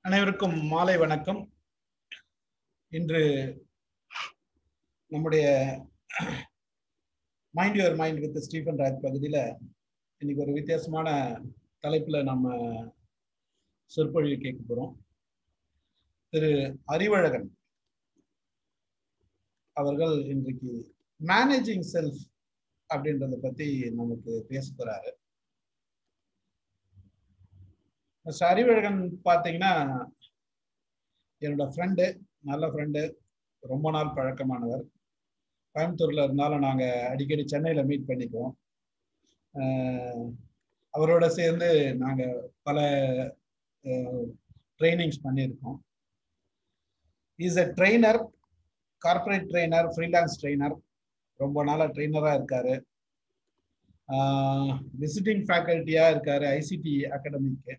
அனைவருக்கும் மாலை வணக்கம். இன்று நம்முடைய mind your mind with Stephen Raj பகுதியில் இன்னைக்கு ஒரு வித்தியாசமான தலைப்பில் நம்ம சொற்பொழிவு கேட்க போகிறோம். திரு அறிவழகன் அவர்கள் இன்றைக்கு மேனேஜிங் செல்ஃப் அப்படின்றத பற்றி நமக்கு பேச போகிறாரு. அறிவழகன் பார்த்தீங்கன்னா என்னோட ஃப்ரெண்டு, நல்ல ஃப்ரெண்டு, ரொம்ப நாள் பழக்கமானவர். கோயம்புத்தூர்ல இருந்தாலும் நாங்கள் அடிக்கடி சென்னையில் மீட் பண்ணிக்குவோம். அவரோட சேர்ந்து நாங்கள் பல ட்ரைனிங்ஸ் பண்ணியிருக்கோம். Is a trainer, corporate trainer, freelance trainer. ரொம்ப நாளாக ட்ரெயினராக இருக்காரு. விசிட்டிங் ஃபேக்கல்ட்டியாக இருக்காரு ஐசிடி அகாடமிக்கு.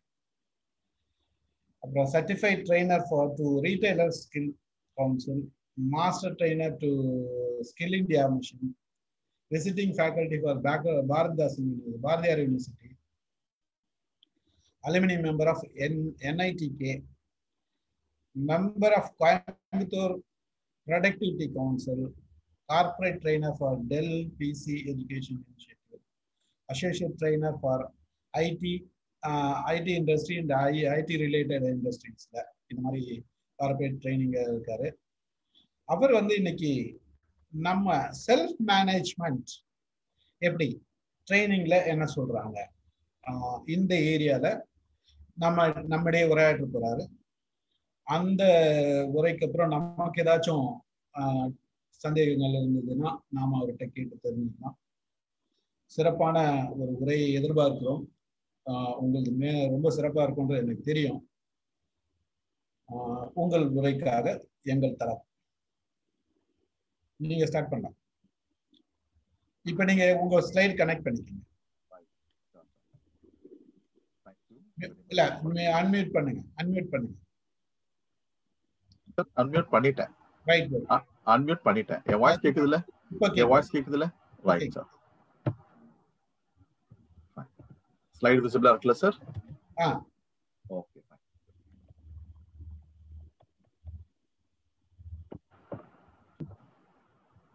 அப்புறம் certified trainer for to retailer skill council, master trainer to skill India mission, visiting faculty for Bharathiar university, alumni member of NITK, member of Coimbatore productivity council, corporate trainer for Dell PC education initiative, associate trainer for IT industry and IT related இண்டஸ்ட்ரீஸ்ல இந்த மாதிரி corporate training இருக்காரு. அவர் இன்னைக்கு நம்ம self management எப்படி ட்ரைனிங்ல என்ன சொல்றாங்க இந்த ஏரியால நம்முடைய உரையாற்ற போறாரு. அந்த உரைக்கு அப்புறம் நமக்கு ஏதாச்சும் சந்தேகங்கள் இருந்ததுன்னா நாம அவர்கிட்ட கேட்டு தெரிஞ்சுக்கலாம். சிறப்பான ஒரு உரையை எதிர்பார்க்கிறோம். உங்களுக்கு ரொம்ப சிறப்பாக இருக்கும்ன்றது எனக்கு தெரியும். உங்கள் உரைக்காக எங்கள் தரப்பு. நீங்க ஸ்டார்ட் பண்ணலாம். இப்ப நீங்க உங்க ஸ்லைட் கனெக்ட் பண்ணிக்கங்க. இல்ல அன்மியூட் பண்ணுங்க. அன்மியூட் பண்ணிட்டேன். ரைட். அன்மியூட் பண்ணிட்டேன். என் வாய்ஸ் கேக்குதுல? என் வாய்ஸ் கேக்குதுல? Right sir. Slide visible இருக்குல்ல சார்? Okay fine.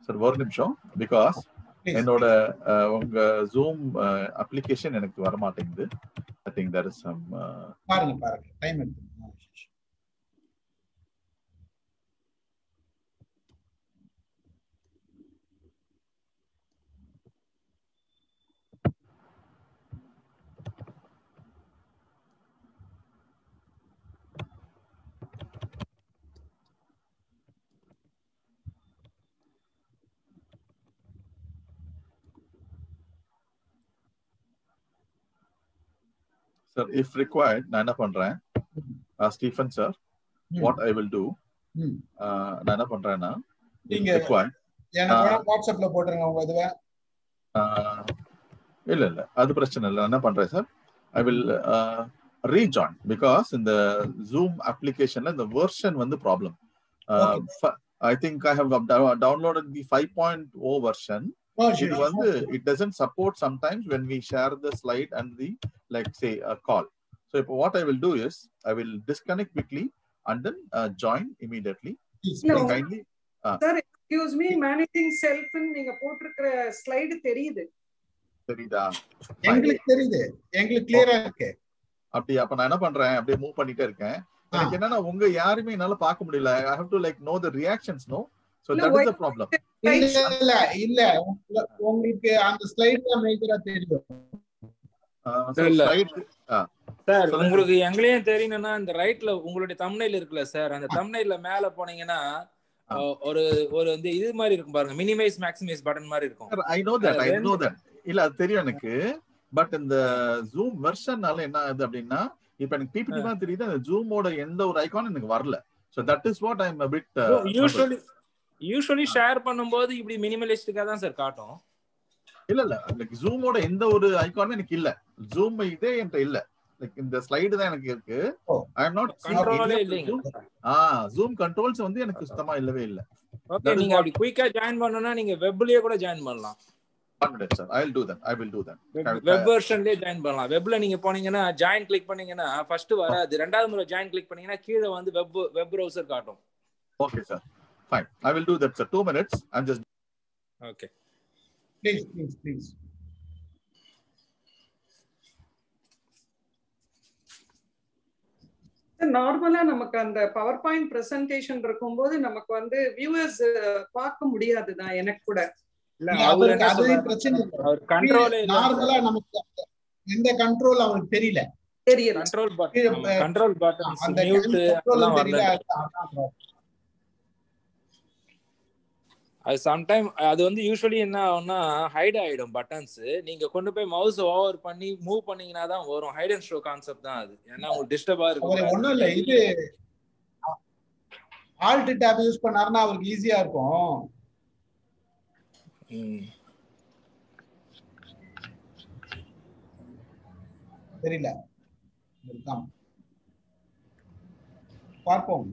சார் ஒரு நிமிஷம், பிகாஸ் என்னோட உங்க Zoom அப்ளிகேஷன் எனக்கு வர மாட்டேங்குது. I think there is some பாருங்க டைம் எடுத்து. Sir, if required, நான் என்ன பண்றேன், Stephen sir, what I will do, நான் என்ன பண்றேன்னா, நீங்க எனக்கு வாட்ஸ்அப்ல போடுங்க உங்க இதுவே. இல்ல அது பிரச்சனை இல்லை. என்ன பண்றேன் sir, I will rejoin because in the Zoom application the version problem. I think I have downloaded the 5.0 version. It doesn't support sometimes when we share the slide and the say a call. So what I will do is I will disconnect quickly and then join immediately. Kindly sir, excuse me, managing self நீங்க போட்டுக்கிற slide தெரியுதா? எங்களுக்கு கிளியரா இருக்கு. அப்ப நான் என்ன பண்றேன், அப்படியே மூவ் பண்ணிட்டே இருக்கேன். எனக்கு என்னன்னா உங்க யாருமே என்னால பார்க்க முடியல. I have to know the reactions, no? So that is the problem. இல்ல உங்களுக்கு அந்த ஸ்லைட்ல மேஜரா தெரியும். சார் உங்களுக்கு எங்களையும் தெரியணும்னா இந்த ரைட்ல உங்களுடைய தம்ப்நெயில் இருக்குல்ல சார், அந்த தம்ப்நெயில்ல மேல போனீங்கன்னா ஒரு இது மாதிரி இருக்கும் பாருங்க, மினிமைஸ் மேக்ஸிமைஸ் பட்டன் மாதிரி இருக்கும். I know that. இல்ல அது தெரியும் எனக்கு. பட் இந்த Zoom வெர்ஷன்னால என்ன ஆகுது அப்படின்னா, இப்ப எனக்கு PPT தான் தெரியுது, அந்த Zoom-ஓட எந்த ஒரு ஐகானும் எனக்கு வரல. So that is what I am a bit usually share பண்ணும்போது இப்படி மினிமலிஸ்டிக்கா தான் சார் காட்டும். இல்ல Zoom-ஓட எந்த ஒரு ஐகானும் எனக்கு இல்ல. Zoom இதே என்கிட்ட இல்ல. இந்த ஸ்லைடு தான் எனக்கு இருக்கு. I am not கண்ட்ரோலே இல்லைங்க. Zoom கண்ட்ரோல்ஸ் எனக்கு சுத்தமா இல்லவே இல்ல. ஓகே, நீங்க அப்படி குயிக்கா ஜாயின் பண்ணனும்னா நீங்க வெப்லயே கூட ஜாயின் பண்ணலாம். 1 minute sir, I will do that. Web வெர்ஷன்லயே ஜாயின் பண்ணலாம். வெப்ல நீங்க போனீங்கன்னா ஜாயின் கிளிக் பண்ணீங்கன்னா ஃபர்ஸ்ட் வராது. ரெண்டாவது முறை ஜாயின் கிளிக் பண்ணீங்கன்னா கீழ வந்து வெப் பிரவுசர் காட்டும். Okay sir, fine, I will do that sir. 2 minutes, I'm just okay. Please. நார்மலா நமக்கு அந்த பவர் பாயிண்ட் பிரசன்டேஷன் இருக்கும்போது நமக்கு வந்து வியூவர்ஸ் பார்க்க முடியாதுதான். எனக்கு கூட இல்ல அவருக்கு அது பிரச்சனை இல்ல. அவர் கண்ட்ரோலே இல்ல. நார்மலா நமக்கு எந்த கண்ட்ரோல் அவருக்கு தெரியல. கண்ட்ரோல் பட்டன்ஸ் மியூட் எல்லாம் வரல. அது சம்டைம் அது வந்து யூசுவலி என்ன ஆகும்னா ஹைட் ஆயிடும் பட்டன்ஸ். நீங்க கொண்டு போய் மவுஸ் ஓவர் பண்ணி மூவ் பண்ணீங்கன்னா தான் வரும். ஹைட் அண்ட் ஷோ கான்செப்ட் தான் அது. ஏன்னா உங்களுக்கு டிஸ்டர்பா இருக்கும். ஒண்ணும் இல்ல, இது ஆல்ட் டாப் யூஸ் பண்ணாருன்னா அவருக்கு ஈஸியா இருக்கும். தெரியல, பார்ப்போம்.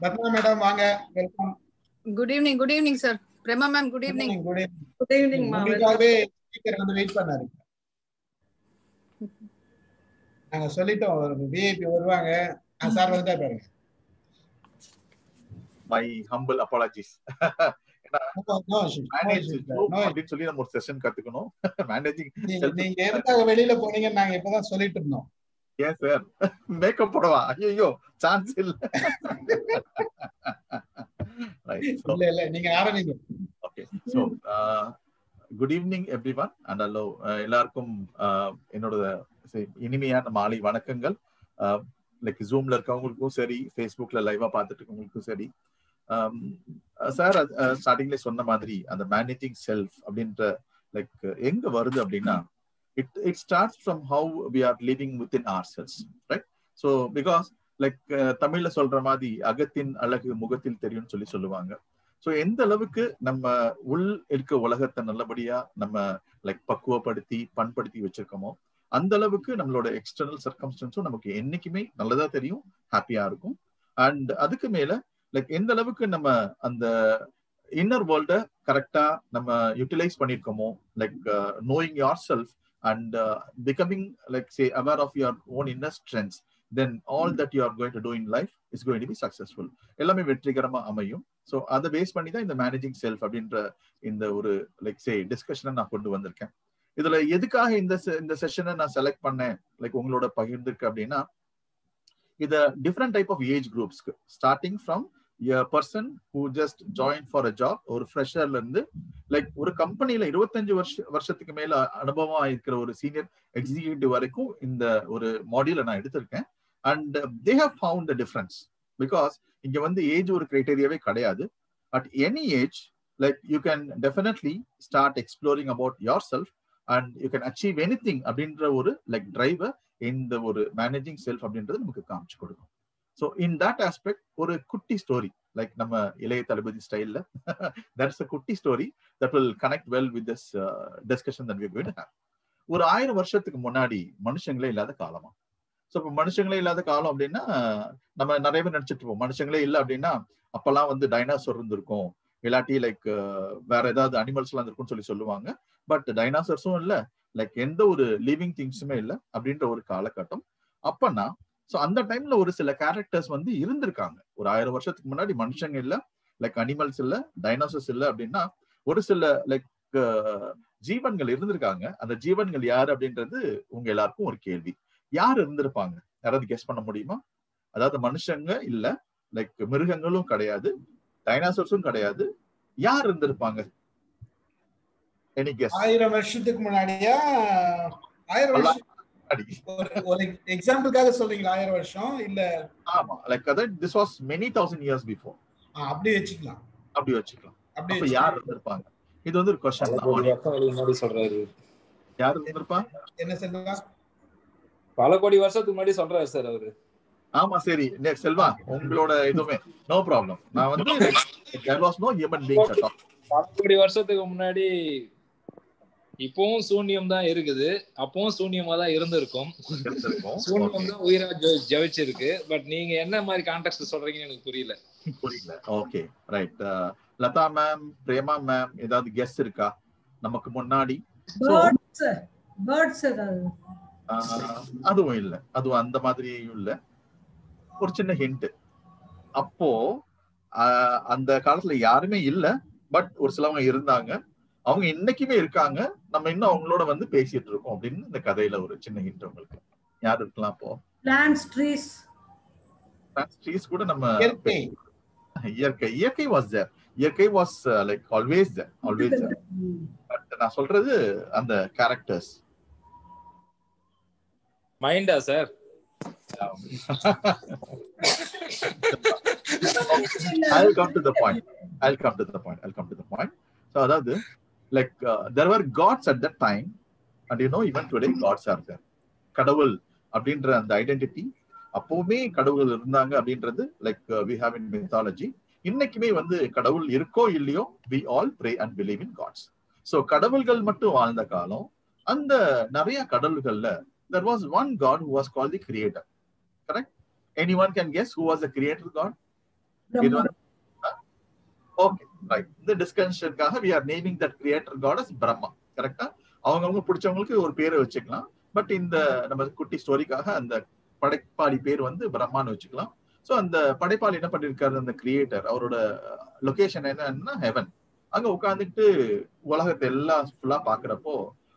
பத்மா மேடம் வாங்க, welcome. Good evening sir. Prema ma'am good evening. Good evening மா. உங்களுக்காகவே ஸ்பீக்கர் வந்து வெயிட் பண்ணாரு. நாங்க சொல்லிட்டோம் ஒரு விஐபி வருவாங்க. சார் வந்துட்டா பாருங்க. My humble apologies. சொல்லி நம்ம ஒரு செஷன் கத்துக்கணும். மேனேஜிங் நீங்க எதுக்காக வெளியில போனீங்கன்னு நாங்க இப்பதான் சொல்லிட்டு இருந்தோம். ஏன் சார் மேக்கப் போடவா? ஐயோ சான்ஸ் இல்ல. இல்ல நீங்க ஆரம்பிங்க. Okay, so good evening everyone and hello. எல்லாருக்கும் என்னோட இனிமையான மாலை வணக்கங்கள். லைக் ஜூம்ல இருக்கவங்களுக்கும் சரி, ஃபேஸ்புக்ல லைவா பார்த்துட்டு இருக்கவங்களுக்கும் சரி. சார் ஸ்டார்டிங்ல சொன்ன மாதிரி அந்த மேனேஜிங் செல்ஃப் அப்படின்ற லைக் எங்க வருது அப்படின்னா it starts from how we are living within ourselves, right? So because like தமிழ்ல சொல்ற மாதிரி அகத்தின் அழகு முகத்தில் தெரியும்னு சொல்லுவாங்க. ஸோ எந்த அளவுக்கு நம்ம உள் இருக்க உலகத்தை நல்லபடியா நம்ம லைக் பக்குவப்படுத்தி பண்படுத்தி வச்சிருக்கோமோ அந்த அளவுக்கு நம்மளோட எக்ஸ்டர்னல் சர்க்கம்ஸ்டன்ஸும் நமக்கு என்னைக்குமே நல்லதா தெரியும், ஹாப்பியா இருக்கும். அண்ட் அதுக்கு மேல லைக் எந்த அளவுக்கு நம்ம அந்த இன்னர் வேர்ல்ட கரெக்டா நம்ம யூட்டிலைஸ் பண்ணிருக்கோமோ, like knowing yourself and becoming like say aware of your own inner strengths, then all that you are going to do in life is going to be successful. எல்லாமே வெற்றிகரமா அமையும். So அதை base பண்ணி தான் இந்த managing self அப்படின்ற இந்த ஒரு லைக் சே டிஸ்கஷனை நான் கொண்டு வந்திருக்கேன். இதுல எதுக்காக இந்த செஷனை நான் செலக்ட் பண்ணேன் லைக் உங்களோட பகிர்ந்துருக்கு அப்படின்னா, இத டிஃப்ரெண்ட் டைப் ஆஃப் ஏஜ் குரூப்ஸ்க்கு starting from a person who just joined for a job, ஒரு ஃப்ரெஷர்ல இருந்து லைக் ஒரு கம்பெனில 25 வருஷத்துக்கு மேல அனுபவம் இருக்கிற ஒரு சீனியர் எக்ஸிகியூட்டிவ் வரைக்கும் இந்த ஒரு மாடியூலை நான் எடுத்திருக்கேன். And they have found the difference because இங்க வந்து ஏஜ் ஒரு கிரைட்டீரியாவே கிடையாது. at any age like you can definitely start exploring about yourself and you can achieve anything அப்படின்ற ஒரு லைக் டிரைவர் இந்த ஒரு மேனேஜிங் செல்ஃப் அப்படின்றது நமக்கு காமிச்சு கொடுக்கும். So in that aspect, ஒரு குட்டி ஸ்டோரி லைக் நம்ம இளைய தளபதி ஸ்டைல்ல that's a குட்டி story that will connect well with this discussion that we are going to have. ஒரு 1000 வருஷத்துக்கு முன்னாடி மனுஷங்களே இல்லாத காலமா. ஸோ இப்போ மனுஷங்களே இல்லாத காலம் அப்படின்னா நம்ம நிறைய பேர் நினைச்சிட்டு இருப்போம் மனுஷங்களே இல்லை அப்படின்னா அப்பெல்லாம் வந்து டைனாசோர் இருந்திருக்கும், இல்லாட்டி லைக் வேற ஏதாவது அனிமல்ஸ் எல்லாம் இருக்கும்னு சொல்லுவாங்க. பட் டைனாசர்ஸும் இல்லை, லைக் எந்த ஒரு லிவிங் திங்ஸுமே இல்லை அப்படின்ற ஒரு காலகட்டம். அப்பன்னா ஸோ அந்த டைம்ல ஒரு சில கேரக்டர்ஸ் வந்து இருந்திருக்காங்க. ஒரு 1000 வருஷத்துக்கு முன்னாடி மனுஷங்க இல்ல, லைக் அனிமல்ஸ் இல்ல, டைனோசர்ஸ் இல்ல அப்படின்னா ஒரு சில லைக் ஜீவன்கள் இருந்திருக்காங்க. அந்த ஜீவன்கள் யாரு அப்படின்றது உங்க எல்லாருக்கும் ஒரு கேள்வி. யார் இருந்திருப்பாங்க? யாராவது கெஸ் பண்ண முடியுமா? அதாவது மனுஷங்க இல்ல, லைக் மிருகங்களும் கிடையாது, டைனோசர்ஸும் கிடையாது, யார் இருந்திருப்பாங்க? Any guess? 1000 வருஷத்துக்கு முன்னாடியா? 1000 வருஷம் ஒரு எக்ஸாம்பிளுக்காக சொல்றீங்களா? 1000 வருஷம் இல்ல? ஆமா, like that this was many thousand years before. அப்படி வச்சுக்கலாம். அப்ப யார் இருந்திருப்பாங்க? இது வந்து ஒரு क्वेश्चन தான். முன்னாடி சொல்றாரு. யார் இருந்திருப்பா? என்ன செல்வா? பல கோடி வருஷத்துக்கு முன்னாடி சொல்றாரு சார் அவரு. ஆமா சரி செல்வா, உங்களோட இதுமே நோ ப்ராப்ளம். நான் வந்து there was no human beings at all. பல கோடி வருஷத்துக்கு முன்னாடி இப்பவும் சூன்யம் தான் இருக்குது, அப்பவும் சூன்யமா தான் இருந்திருக்கும். சூன்யம் தான் உயிரா ஜெயிச்சிருக்கு. பட் நீங்க என்ன மாதிரி கான்டெக்ஸ்ட் சொல்றீங்கன்னு எனக்கு புரியல. புரியல. Okay right. Latha ma'am, Prema ma'am, ஏதாவது கெஸ் இருக்கா நமக்கு முன்னாடி? பேர்ட்ஸ் ஏதாவது? அதுவும் இல்ல, அதுவும் அந்த மாதிரியும் இல்ல. ஒரு சின்ன ஹிண்ட். அப்போ அந்த காலத்துல யாருமே இல்ல, பட் ஒரு சிலவங்க இருந்தாங்க. அவங்க இன்னைக்குமே இருக்காங்க. நம்ம இன்னும் அவங்களோட வந்து பேசிட்டு இருக்கோம் அப்படின்னு இந்த கதையில ஒரு சின்ன ஹிண்ட் உங்களுக்கு. யார் இருக்கலாம் அப்போ? Plants, trees. ட்ரீஸ் கூட நம்ம இயற்கை வாஸ் தேர். இயற்கை was like always there, always there. But நான் சொல்றது அந்த கேரக்டர்ஸ். மைண்டா sir? I'll come to the point. So அதாவது like there were gods at that time, and you know even today gods are there. கடவுள் அப்படின்ற அந்த identity அப்பவுமே கடவுள் இருந்தாங்க அப்படின்றது like we have in mythology. இன்னைக்குமே வந்து கடவுள் இருக்கோ இல்லையோ we all pray and believe in gods. So கடவுள்கள் மட்டும் வாழ்ந்த காலம். அந்த நிறைய கடவுள்கள்ல there was one god who was called the creator. Correct? Anyone can guess who was the creator god? Okay, right. இந்த டிஸ்கஷனுக்காக we are naming that creator god as Brahma. கரெக்டா? அவங்க பிடிச்சவங்களுக்கு ஒரு பேரை வச்சுக்கலாம். பட் இந்த நம்ம குட்டி ஸ்டோரிக்காக அந்த படைப்பாளி பேர் வந்து பிரம்மான்னு வச்சுக்கலாம். ஸோ அந்த படைப்பாளி என்ன பண்ணிருக்காரு, அந்த கிரியேட்டர், அவரோட லொகேஷன் என்னன்னா ஹெவன். அங்க உட்காந்துட்டு உலகத்தை எல்லாம் ஃபுல்லா பாக்குறப்போ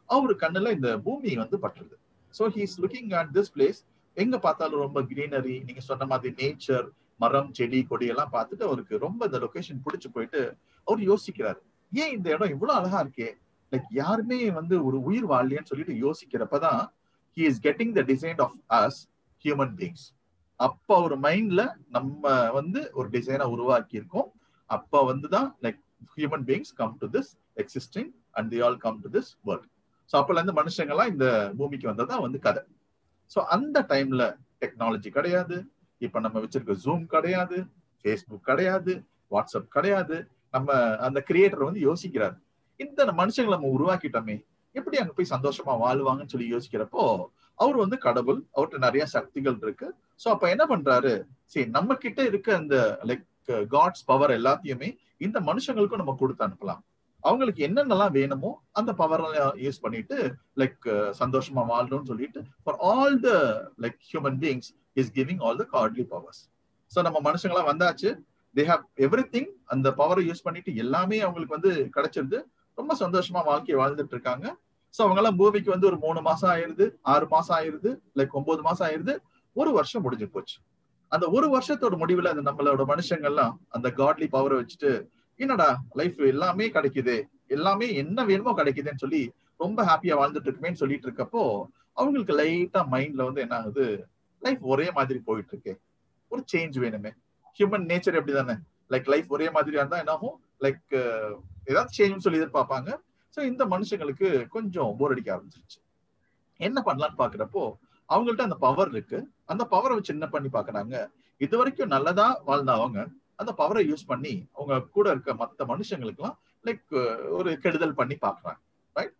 அவரு கண்ணுல இந்த பூமி வந்து பட்டுருது. So he's looking at this place. எங்க பார்த்தாலும் ரொம்ப கிரீனரி, நீங்க சொன்ன மாதிரி நேச்சர், மரம், செடி, கொடி எல்லாம் பார்த்துட்டு அவருக்கு ரொம்ப இந்த லொகேஷன் பிடிச்சு போயிட்டு அவர் யோசிக்கிறாரு, ஏன் இந்த இடம் இவ்வளவு அழகா இருக்கே, லைக் யாருமே வந்து ஒரு உயிர் வாழலையன்னு சொல்லிட்டு யோசிக்கிறப்பதான் he is getting the design of us human beings. அப்ப ஒரு மைண்ட்ல நம்ம வந்து ஒரு டிசைனை உருவாக்கி இருக்கோம். அப்ப வந்துதான் like human beings come to this existing and they all come to this world. So அப்பல இருந்து மனுஷங்கள்லாம் இந்த பூமிக்கு வந்ததான் வந்து கதை. ஸோ அந்த டைம்ல டெக்னாலஜி கிடையாது, இப்ப நம்ம வச்சிருக்க ஜூம் கிடையாது, ஃபேஸ்புக் கிடையாது, வாட்ஸ்அப் கிடையாது. நம்ம அந்த கிரியேட்டர் வந்து யோசிக்கிறாரு, இந்த மனுஷங்களை நம்ம உருவாக்கிட்டோமே, எப்படி அங்க போய் சந்தோஷமா வாழ்வாங்கன்னு சொல்லி யோசிக்கிறப்போ அவர் வந்து கடவுள், அவர்கிட்ட நிறைய சக்திகள் இருக்கு. ஸோ அப்ப என்ன பண்றாரு, சரி நம்ம கிட்ட இருக்க அந்த லைக் காட்ஸ் பவர் எல்லாத்தையுமே இந்த மனுஷங்களுக்கும் நம்ம கொடுத்து அனுப்பலாம். அவங்களுக்கு என்னென்னலாம் வேணுமோ அந்த பவர் யூஸ் பண்ணிட்டு லைக் சந்தோஷமா வாழணும்னு சொல்லிட்டு for all the like human beings is giving all the godly powers. So நம்ம மனுஷங்களாம் வந்தாச்சு, தே ஹேவ் எவ்ரிதிங். அந்த பவரை யூஸ் பண்ணிட்டு எல்லாமே அவங்களுக்கு வந்து கிடைச்சிருது, ரொம்ப சந்தோஷமா வாழ்க்கையை வாழ்ந்துட்டு இருக்காங்க. ஸோ அவங்க எல்லாம் பூமிக்கு வந்து ஒரு 3 மாசம் ஆயிருது, 6 மாசம் ஆயிருது, லைக் 9 மாசம் ஆயிருது, 1 வருஷம் முடிஞ்சு போச்சு. அந்த 1 வருஷத்தோட முடிவுல அந்த நம்மளோட மனுஷங்கள்லாம் அந்த காட்லி பவரை வச்சுட்டு என்னடா லைஃப் எல்லாமே கிடைக்குது, எல்லாமே என்ன வேணுமோ கிடைக்குதுன்னு சொல்லி ரொம்ப ஹாப்பியா வாழ்ந்துட்டு இருக்குமேன்னு சொல்லிட்டு இருக்கப்போ அவங்களுக்கு லைட்டா மைண்ட்ல வந்து என்ன ஆகுது, லைஃப் ஒரே மாதிரி போயிட்டு இருக்கு, ஒரு சேஞ்ச் வேணுமே. ஹியூமன் நேச்சர் எப்படி தானே, லைக் லைஃப் ஒரே மாதிரியா இருந்தா என்ன ஆகும், லைக் ஏதாவது சேஞ்ச் சொல்லி எதிர்பார்ப்பாங்க. ஸோ இந்த மனுஷங்களுக்கு கொஞ்சம் போர் அடிக்க ஆரம்பிச்சிருச்சு. என்ன பண்ணலான்னு பாக்குறப்போ அவங்கள்ட்ட அந்த பவர் இருக்கு, அந்த பவரை வச்சு என்ன பண்ணி பாக்குறாங்க, இது வரைக்கும் நல்லதா வாழ்ந்தவங்க அந்த பவரை யூஸ் பண்ணி அவங்க கூட இருக்க மற்ற மனுஷங்களுக்குலாம் லைக் ஒரு கெடுதல் பண்ணி பாக்குறாங்க. ரைட்?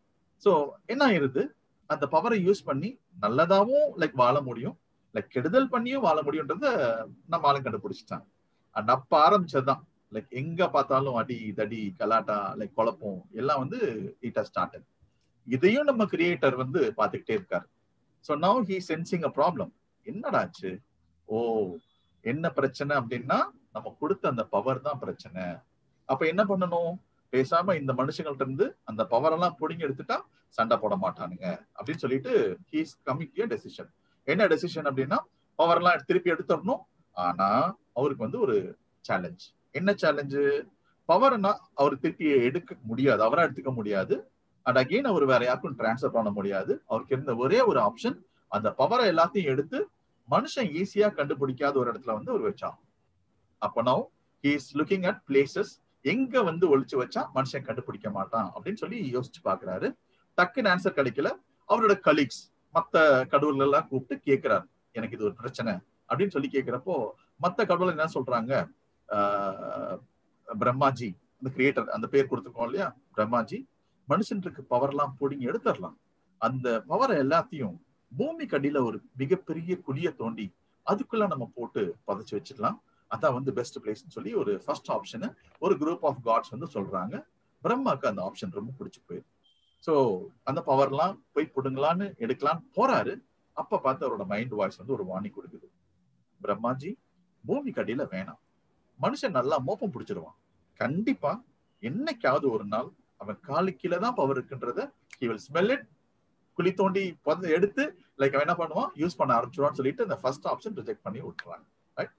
ஸோ என்ன ஆயிருது, அந்த பவரை யூஸ் பண்ணி நல்லதாவும் லைக் வாழ முடியும், லைக் கெடுதல் பண்ணியும் வாழ முடியும்ன்றத நம்ம ஆளும் கண்டுபிடிச்சிட்டாங்க. அண்ட் அப்ப ஆரம்பிச்சதுதான் லைக் எங்க பார்த்தாலும் அடி தடி கலாட்டா லைக் குழப்பம் எல்லாம் வந்து இட் ஹஸ் ஸ்டார்டட். இதையும் நம்ம கிரியேட்டர் வந்து பார்த்துக்கிட்டே இருக்காரு. So now he sensing a problem. என்னடாச்சு, ஓ என்ன பிரச்சனை அப்படின்னா நம்ம கொடுத்த அந்த பவர் தான் பிரச்சனை. அப்ப என்ன பண்ணணும், பேசாம இந்த மனுஷங்கள்ட்ட இருந்து அந்த பவர் எல்லாம் பிடிங்கி எடுத்துட்டா சண்டை போட மாட்டானுங்க அப்படின்னு சொல்லிட்டு he is coming to a decision. என்ன டெசிஷன் அப்படின்னா பவர் எல்லாம் திருப்பி எடுத்துடணும். ஆனா அவருக்கு வந்து ஒரு சேலஞ்ச். என்ன சேலஞ்சு, பவர்னா அவர் திருப்பி எடுக்க முடியாது, அவரா எடுத்துக்க முடியாது. அண்ட் அகெயின் அவர் வேற யாருக்கும் டிரான்ஸ்ஃபர் பண்ண முடியாது. அவருக்கு இருந்த ஒரே ஒரு ஆப்ஷன், அந்த பவரை எல்லாத்தையும் எடுத்து மனுஷன் ஈஸியா கண்டுபிடிக்காத ஒரு இடத்துல வந்து அவர் வச்சான். அப்ப now he is looking at places எங்க வந்து ஒளிச்சு வச்சா மனுஷன் கண்டுபிடிக்க மாட்டான் அப்படின்னு சொல்லி யோசிச்சு பாக்குறாரு. டக்குன்னு ஆன்சர் கிடைக்கல. அவரோட கலீக்ஸ் மத்த கடவுள்கள் எல்லாம் கூப்பிட்டு கேட்கிறாரு, எனக்கு இது ஒரு பிரச்சனை அப்படின்னு சொல்லி கேட்கிறப்போ மத்த கடவுள் என்ன சொல்றாங்க, பிரம்மாஜி அந்த கிரியேட்டர், அந்த பேர் கொடுத்துருக்கோம் இல்லையா, பிரம்மாஜி மனுஷனுக்கு பவர் எல்லாம் பிடிங்கி எடுத்துடலாம், அந்த பவரை எல்லாத்தையும் பூமி கடியில ஒரு மிகப்பெரிய குழிய தோண்டி அதுக்குள்ள நம்ம போட்டு புதைச்சு வச்சிடலாம். அதான் வந்து பெஸ்ட் பிளேஸ்ன்னு சொல்லி ஒரு ஃபர்ஸ்ட் ஆப்ஷனை ஒரு குரூப் ஆஃப் காட்ஸ் வந்து சொல்றாங்க. பிரம்மாக்கு அந்த ஆப்ஷன் ரொம்ப பிடிச்சி போயிருக்கு. ஸோ அந்த பவர்லாம் போய் பிடுங்கலான்னு எடுக்கலான்னு போறாரு. அப்ப பார்த்து அவரோட மைண்ட் வாய்ஸ் வந்து ஒரு வார்னிங் கொடுக்குது. பிரம்மாஜி, பூமிக்கு அடியில வேணாம், மனுஷன் நல்லா மோப்பம் பிடிச்சிருவான். கண்டிப்பா என்னைக்காவது ஒரு நாள் அவன் காலு கீழே தான் பவர் இருக்குன்றத he will smell it, குழி தோண்டி எடுத்து லைக் அவன் என்ன பண்ணுவான், யூஸ் பண்ண ஆரம்பிச்சிருவான்னு சொல்லிட்டு அந்த ஃபர்ஸ்ட் ஆப்ஷன் ரிஜெக்ட் பண்ணி விட்டுறாங்க. Right?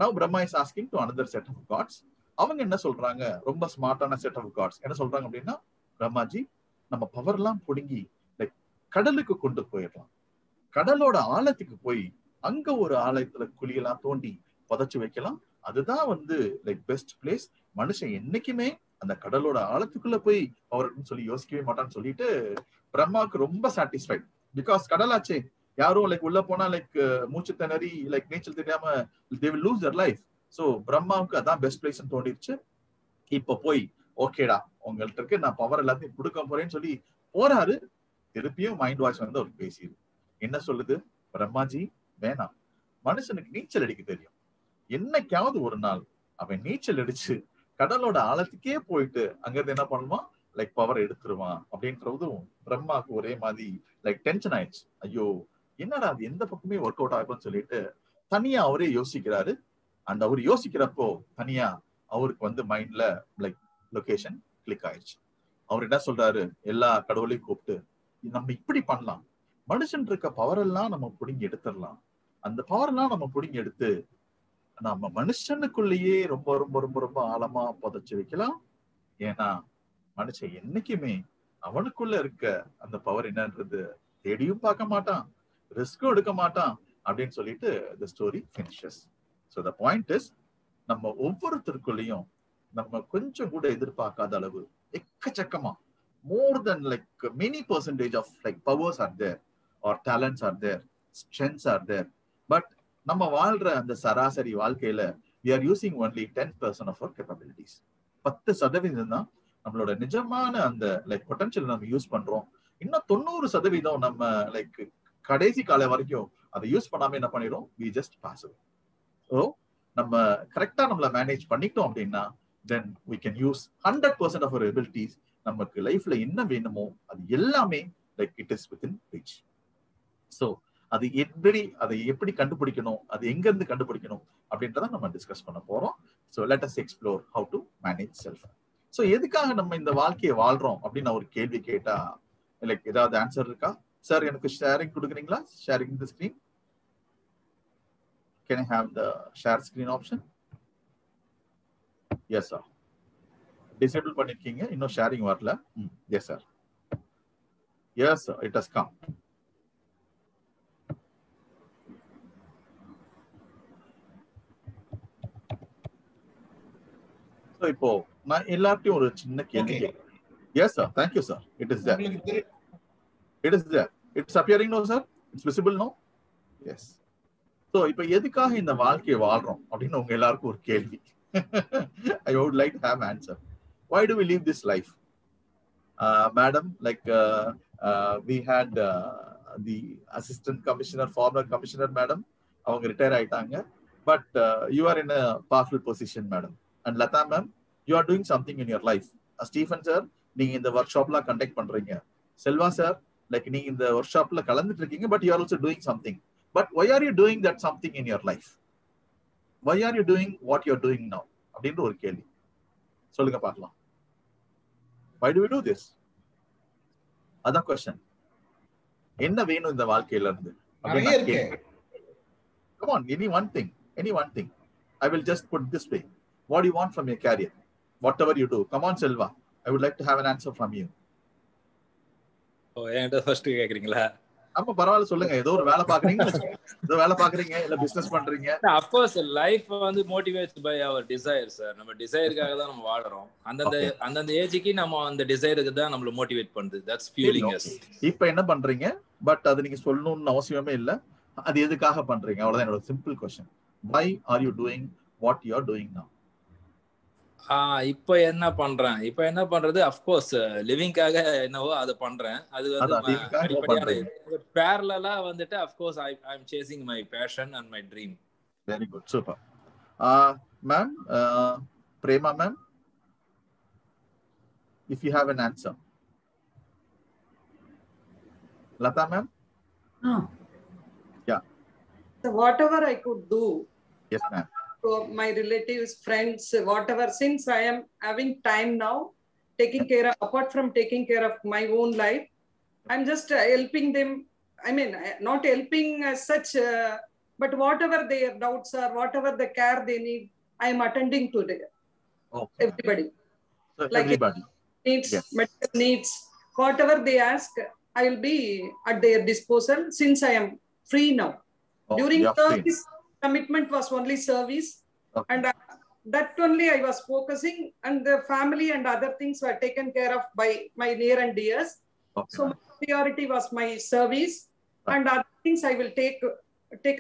Now Brahma is asking to another set of gods. அவங்க என்ன சொல்றாங்க, ரொம்ப ஸ்மார்ட்டான செட் ஆஃப் காட்ஸ் என்ன சொல்றாங்க அப்படின்னா, பிரம்மாஜி, நம்ம பவர்லாம் பிடுங்கி லைக் கடலுக்கு கொண்டு போயிடலாம். கடலோட ஆழத்துக்கு போய் அங்க ஒரு ஆலயத்துல குழியெல்லாம் தோண்டி புதைச்சு வைக்கலாம். அதுதான் வந்து லைக் பெஸ்ட் பிளேஸ். மனுஷன் என்னைக்குமே அந்த கடலோட ஆழத்துக்குள்ள போய் பவர் சொல்லி யோசிக்கவே மாட்டான்னு சொல்லிட்டு பிரம்மாவுக்கு ரொம்ப சாட்டிஸ்ஃபைட். பிகாஸ் கடலாச்சே, யாரும் லைக் உள்ள போனா லைக் மூச்சு திணறி லைக் நீச்சல் தெரியாம they will lose their life. So பிரம்மாவுக்கு அதான் பெஸ்ட் பிளேஸ் தோண்டிடுச்சு. இப்ப போய் ஓகேடா உங்கள்ட்ட இருக்கு, நான் பவர் எல்லாத்தையும் கொடுக்க போறேன்னு சொல்லி போறாரு. திருப்பியும் மைண்ட் வாய்ஸ் வந்து அவர் பேசிடு. என்ன சொல்லுது, பிரம்மாஜி வேணாம், மனுஷனுக்கு நீச்சல் அடிக்க தெரியும். என்னைக்காவது ஒரு நாள் அவன் நீச்சல் அடிச்சு கடலோட ஆழத்துக்கே போயிட்டு அங்கிருந்து என்ன பண்ணுவான், லைக் பவர் எடுத்துருவான் அப்படின்றதும் பிரம்மாவுக்கு ஒரே மாதிரி லைக் டென்ஷன் ஆயிடுச்சு. ஐயோ என்னடா அது எந்த பக்கமே ஒர்க் அவுட் ஆகும்னு சொல்லிட்டு தனியா அவரே யோசிக்கிறாரு. அண்ட் அவர் யோசிக்கிறப்போ தனியா அவருக்கு வந்து மைண்ட்ல லைக் லொகேஷன் கிளிக் ஆயிடுச்சு. அவர் என்ன சொல்றாரு, எல்லா கடவுளையும் கூப்பிட்டு நம்ம இப்படி பண்ணலாம், மனுஷன் இருக்க பவர் எல்லாம் நம்ம பிடுங்கி எடுத்துடலாம். அந்த பவர் எல்லாம் நம்ம பிடுங்கி எடுத்து நம்ம மனுஷனுக்குள்ளேயே ரொம்ப ரொம்ப ரொம்ப ரொம்ப ஆழமா புதைச்சு வைக்கலாம். ஏன்னா மனுஷன் என்னைக்குமே அவனுக்குள்ள இருக்க அந்த பவர் என்னன்றது தேடியும் பார்க்க மாட்டான், ரிஸ்க்கும் எடுக்க மாட்டான் அப்படின்னு சொல்லிட்டு the story finishes. So the point is, நம்ம ஒவ்வொருத்தருக்குள்ளேயும் நம்ம கொஞ்சம் கூட எதிர்பார்க்காத அளவு எக்கச்சக்கமா more than like many percentage of like powers are there or talents are there, strengths are there. But நம்ம வாழ்ற அந்த சராசரி வாழ்க்கையில we are using only 10% of our capabilities. 10% தான் நம்மளோட நிஜமான அந்த லைக் பொட்டன்ஷியல் நம்ம யூஸ் பண்றோம். இன்னும் 90% நம்ம லைக் கடைசி காலம் வரைக்கும் அதை யூஸ் பண்ணாம என்ன பண்ணிடும், we just pass away. So நம்ம கரெக்டா நம்மள மேனேஜ் பண்ணிட்டோம் அப்படின்னா then we can use 100% of our abilities. நமக்கு லைஃப்ல என்ன வேணுமோ அது எல்லாமே like it is within reach. So அதை எப்படி கண்டுபிடிக்கணும், அது எங்க இருந்து கண்டுபிடிக்கணும் அப்படின்றத நம்ம டிஸ்கஸ் பண்ண போறோம். So let us explore how to manage self. So எதுக்காக நம்ம இந்த வாழ்க்கையை வாழ்றோம் அப்படின்னு ஒரு கேள்வி கேட்டா லைக் ஏதாவது ஆன்சர் இருக்கா? சார் எனக்கு ஷேரிங் கொடுக்குறீங்களா? Sharing the screen. Can I have the share screen option? Yes sir. Disable பண்ணிருக்கீங்க, இன்னும் ஷேரிங் வரல. Yes sir. Yes sir, it has come. So இப்போ நான் எல்லார்ட்டையும் ஒரு சின்ன கேள்வி கேட்கிறேன். Yes sir, thank you sir. It is there. It is there. It's appearing now sir. It's visible now. Yes. So இப்போ எதுக்காக இந்த வாழ்க்கையை வாழ்றோம் அப்படின்னு உங்க எல்லாருக்கும் ஒரு கேள்வி. I would like to have answer. Why do we live this life? Madam, like we had the assistant commissioner, former commissioner madam, அவங்க ரிட்டையர் ஆயிட்டாங்க. But you are in a powerful position madam. And Lata ma'am, you are doing something in your life. Stephen sir, நீங்க இந்த work ஷாப்ல conduct பண்றீங்க. Selva sir, like நீங்க இந்த work ஷாப்ல கலந்துட்டு இருக்கீங்க, but you are also doing something. But why are you doing that something in your life? Why are you doing what you are doing now? அப்படின்ற ஒரு கேள்வி சொல்லுங்க பார்க்கலாம். Why do we do this? அதான் question. என்ன வேணும் இந்த வாழ்க்கையில இருந்து? Come on, any one thing. I will just put this way. What do you want from your career? Whatever you do. Come on, Selva. I would like to have an answer from you. என்கிட்ட first கேக்குறீங்களா? அப்ப பரவாயில்ல சொல்லுங்க. ஏதோ ஒரு வேலை பாக்குறீங்க, இல்ல பிசினஸ் பண்றீங்க. Of course, life வந்து motivated by our desire sir. நம்ம டிசையர்காக தான் நம்ம வாழறோம். அந்த ஏஜ்க்கு நம்ம அந்த டிசைருக்கு தான் நம்மள மோட்டிவேட் பண்ணுது. That's fueling us. இப்போ என்ன பண்றீங்க? பட் அது நீங்க சொல்லணும்னு அவசியமே இல்ல. அது எதுக்காக பண்றீங்க? அவ்வளவுதான் என்னோட simple question. Why are you doing what you are doing now? இப்போ என்ன பண்றது, அஃப்கோர்ஸ் லிவிங்காக என்னவோ அதை பண்றேன். அது வந்து பேரலா வந்துட்டு of course I am chasing my passion and my dream. Very good, super. Ma'am, Prema ma'am, if you have an answer. Lata ma'am? Yeah. So whatever I could do. Yes, ma'am. So my relatives, friends, whatever, since I am having time now, taking care of, apart from taking care of my own life, I'm just helping them. I mean, not helping as such, but whatever their doubts are, whatever the care they need, I am attending to them. Okay. Everybody. So Like everybody. Needs, Yes. medical needs, whatever they ask, I will be at their disposal since I am free now. Oh, During you are free. service, commitment was only service. Okay. And that only I was focusing, and the family and other things were taken care of by my near and dears. Okay, So my priority was my service, right. and other things I will take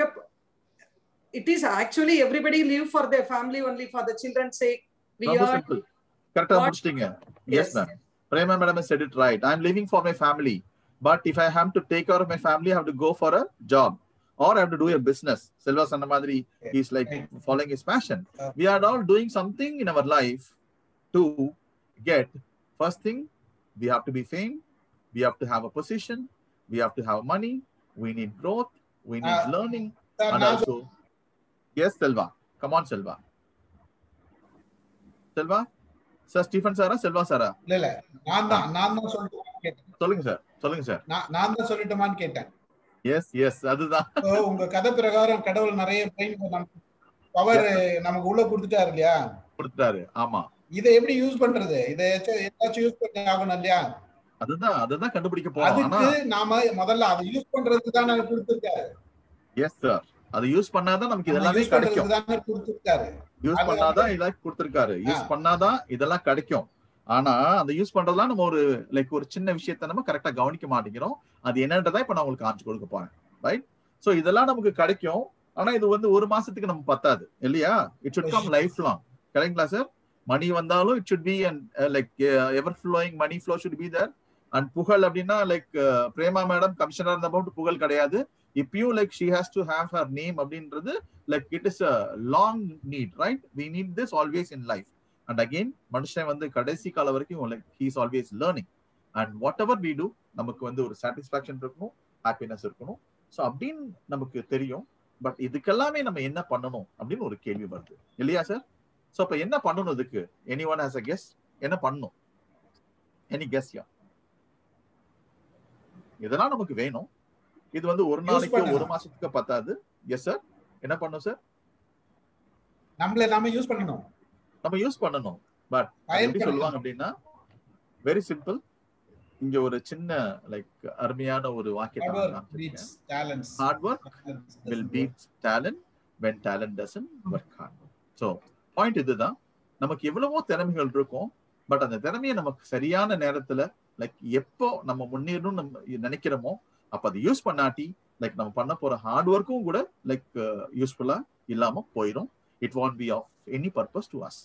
up. It is actually everybody live for their family only, for the children's sake. We ரொம்ப are simple. Correct-ஆ முடிச்சிட்டீங்க. Yes, ma'am. Prema madam has said it right. I'm living for my family. But if I have to take care of my family, I have to go for a job. Or I have to do a business. Selva Sanna Madri, he's like following his passion. We are all doing something in our life to get, first thing, we have to be fame, we have to have a position, we have to have money, we need growth, we need learning, and also, yes, Selva. Come on, Selva. Selva? Sir, Stephen Sara, Selva Sara. இல்ல நான் தான் சொல்லிட்டுமான்னு கேட்டேன். சொல்லுங்க sir. நான் தான் சொல்லட்டுமான்னு கேட்டேன். S அதுதான். உங்க கதை பிரகாரம் கடவுள் நிறைய பவர் நமக்கு உள்ள கொடுத்துட்டாரு இல்லையா? கொடுத்துட்டாரு. ஆமா. இதை எப்படி யூஸ் பண்றது? இதை ஏதாச்சும் யூஸ் பண்ணி ஆகணும் இல்லையா? அதுதான் கண்டுபிடிக்க போறோம். அதுக்கு நாம முதல்ல அதை யூஸ் பண்றதுக்கு தான் நமக்கு கொடுத்திருக்காரு. Yes sir. அதை யூஸ் பண்ணாதான் நமக்கு இதெல்லாம் கிடைக்கும். யூஸ் பண்ணாதான் இதெல்லாம் கொடுத்திருக்காரு. யூஸ் பண்ணாதான் இதெல்லாம் கிடைக்கும். ஆனா அந்த யூஸ் பண்றதுலாம் நம்ம ஒரு சின்ன விஷயத்த நம்ம கரெக்டா கவனிக்க மாட்டேங்கிறோம். அது என்னன்றதா இப்ப நான் உங்களுக்கு காமிச்சு கொடுக்க போறேன். ரைட்? சோ இதெல்லாம் நமக்கு கிடைக்கும். ஆனா இது ஒரு மாசத்துக்கு நம்ம பத்தாது இல்லையா? It should come life long. கரெக்ட்ங்களா சார்? மணி வந்தாலும் it should be and like ever flowing money flow should be there. And புகழ் அப்படின்னா லைக் பிரேமா மேடம் கமிஷனர் இருந்தபோது புகழ் கிடையாது. இப்பயும் like she has to have her name அப்படின்றது like it is a long need, right? We need this always in life. And again மனுஷன் கடைசி கால வரைக்கும் like he is always learning. And whatever we do நமக்கு ஒரு satisfaction இருக்கணும், happiness இருக்கணும். So அப்படின்னு நமக்கு தெரியும். பட் இதுக்கெல்லாமே நம்ம என்ன பண்ணணும் அப்படின்னு ஒரு கேள்வி வருது இல்லையா சார்? சோ அப்ப என்ன பண்ணணும் இதுக்கு? anyone has a guess? என்ன பண்ணணும்? any guess here? இதெல்லாம் நமக்கு வேணும். இது ஒரு நாளைக்கு ஒரு மாசத்துக்கு பத்தாது. Yes sir. என்ன பண்ணணும் சார்? நாம யூஸ் பண்ணணும். நம்ம யூஸ் பண்ணணும். பட் எப்படி சொல்லுவாங்க அப்படின்னா வெரி சிம்பிள். இங்க ஒரு சின்ன லைக் அருமையான ஒரு வாக்கியத்தை hard work will beat talent when talent doesn't work hard. So point இதுதான். நமக்கு எவ்வளவோ திறமைகள் இருக்கும். பட் அந்த திறமையை நமக்கு சரியான நேரத்துல லைக் எப்போ நம்ம முன்னேறணும்னு நம்ம நினைக்கிறோமோ அப்ப அதை யூஸ் பண்ணாட்டி லைக் நம்ம பண்ண போற ஹார்ட் ஒர்க்கும் கூட லைக் யூஸ்ஃபுல்லா இல்லாம போயிடும். It won't be of any purpose to us.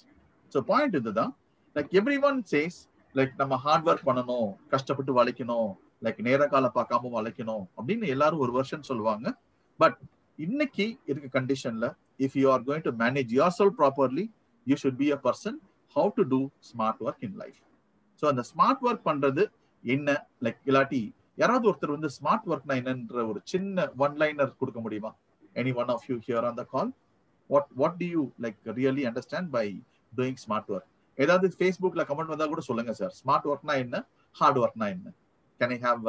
So point இதுதான். Like everyone says like நம்ம ஹார்ட் ஒர்க் பண்ணணும், கஷ்டப்பட்டு வளைக்கணும், லைக் நேர காலம் பார்க்காம வளைக்கணும் அப்படின்னு எல்லாரும் ஒரு வருஷம் சொல்லுவாங்க. பட் இன்னைக்கு இருக்க கண்டிஷன்ல if you are going to manage your self properly you should be a person how to do smart work in life. So அந்த ஸ்மார்ட் ஒர்க் பண்றது என்ன லைக் இல்லாட்டி யாராவது ஒருத்தர் ஸ்மார்ட் ஒர்க்னா என்னன்ற ஒரு சின்ன ஒன் லைனர் கொடுக்க முடியுமா? Any one of you here on the call, what do you like really understand by doing smart work? ஏதாவது Facebookல கமெண்ட் வந்தா கூட சொல்லுங்க சார். ஸ்மார்ட் ஒர்க்னா என்ன, ஹார்ட் ஒர்க்னா என்ன? Can I have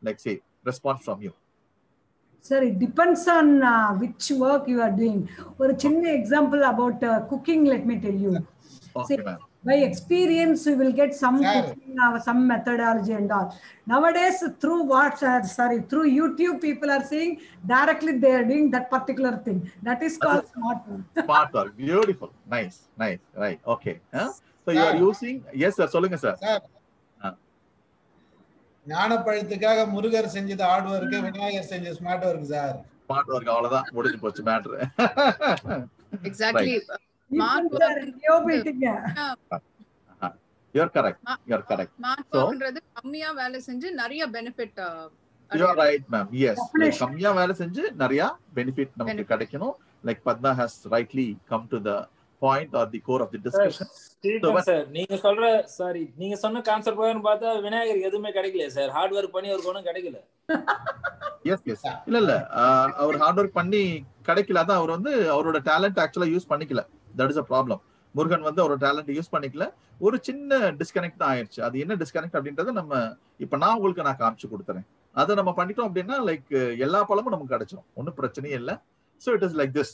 like say response from you? Sir, it depends on which work you are doing. ஒரு சின்ன example about cooking, let me tell you. Okay, ma'am. By experience you will get some cooking, some methodology and all. Nowadays through YouTube people are saying directly they are doing that particular thing. That is called smart work. Smart work. Beautiful. Nice. Right. Okay. So you are using, yes sir, சொல்லுங்க sir. ஞானப்பழத்துக்காக Murugar செஞ்சது hard work, Vinayagar செஞ்ச smart work sir. Smart work அவ்வளவுதான் முடிஞ்சு போச்சு matter. Exactly. Smart work you're correct. Smart workன்றது கம்மியா வேலை செஞ்சு நிறைய benefit. You are right ma'am. Yes. கம்மியா வேலை செஞ்சு நிறைய பெனிஃபிட் நமக்கு கிடைக்கணும். like Padma has rightly come to the point or the core of the discussion. Sir நீங்க சொன்ன கான்செப்ட் போயன்னு பார்த்தா விநாயகருக்கு எதுவுமே கிடைக்கல சார். ஹார்ட் ஒர்க் பண்ணி அவருக்கு ஒன்றும் கிடைக்கல. எஸ் இல்ல அவர் ஹார்ட் ஒர்க் பண்ணி கிடைக்கல. அதான் அவர் வந்து அவரோட டேலண்ட் ஆக்சுவலா யூஸ் பண்ணிக்கல. That is a problem. Murugan வந்து அவரோட டேலண்ட் யூஸ் பண்ணிக்கல. ஒரு சின்ன டிஸ்கனெக்ட் தான் ஆயிடுச்சு. அது என்ன டிஸ்கனெக்ட் அப்படின்றத நம்ம இப்ப நான் உங்களுக்கு காமிச்சு கொடுத்துறேன். அதை நம்ம பண்ணிட்டோம் அப்படின்னா லைக் எல்லா பழமும் நமக்கு கிடைச்சிடும். ஒன்றும் பிரச்சனையே இல்லை. So it is like this.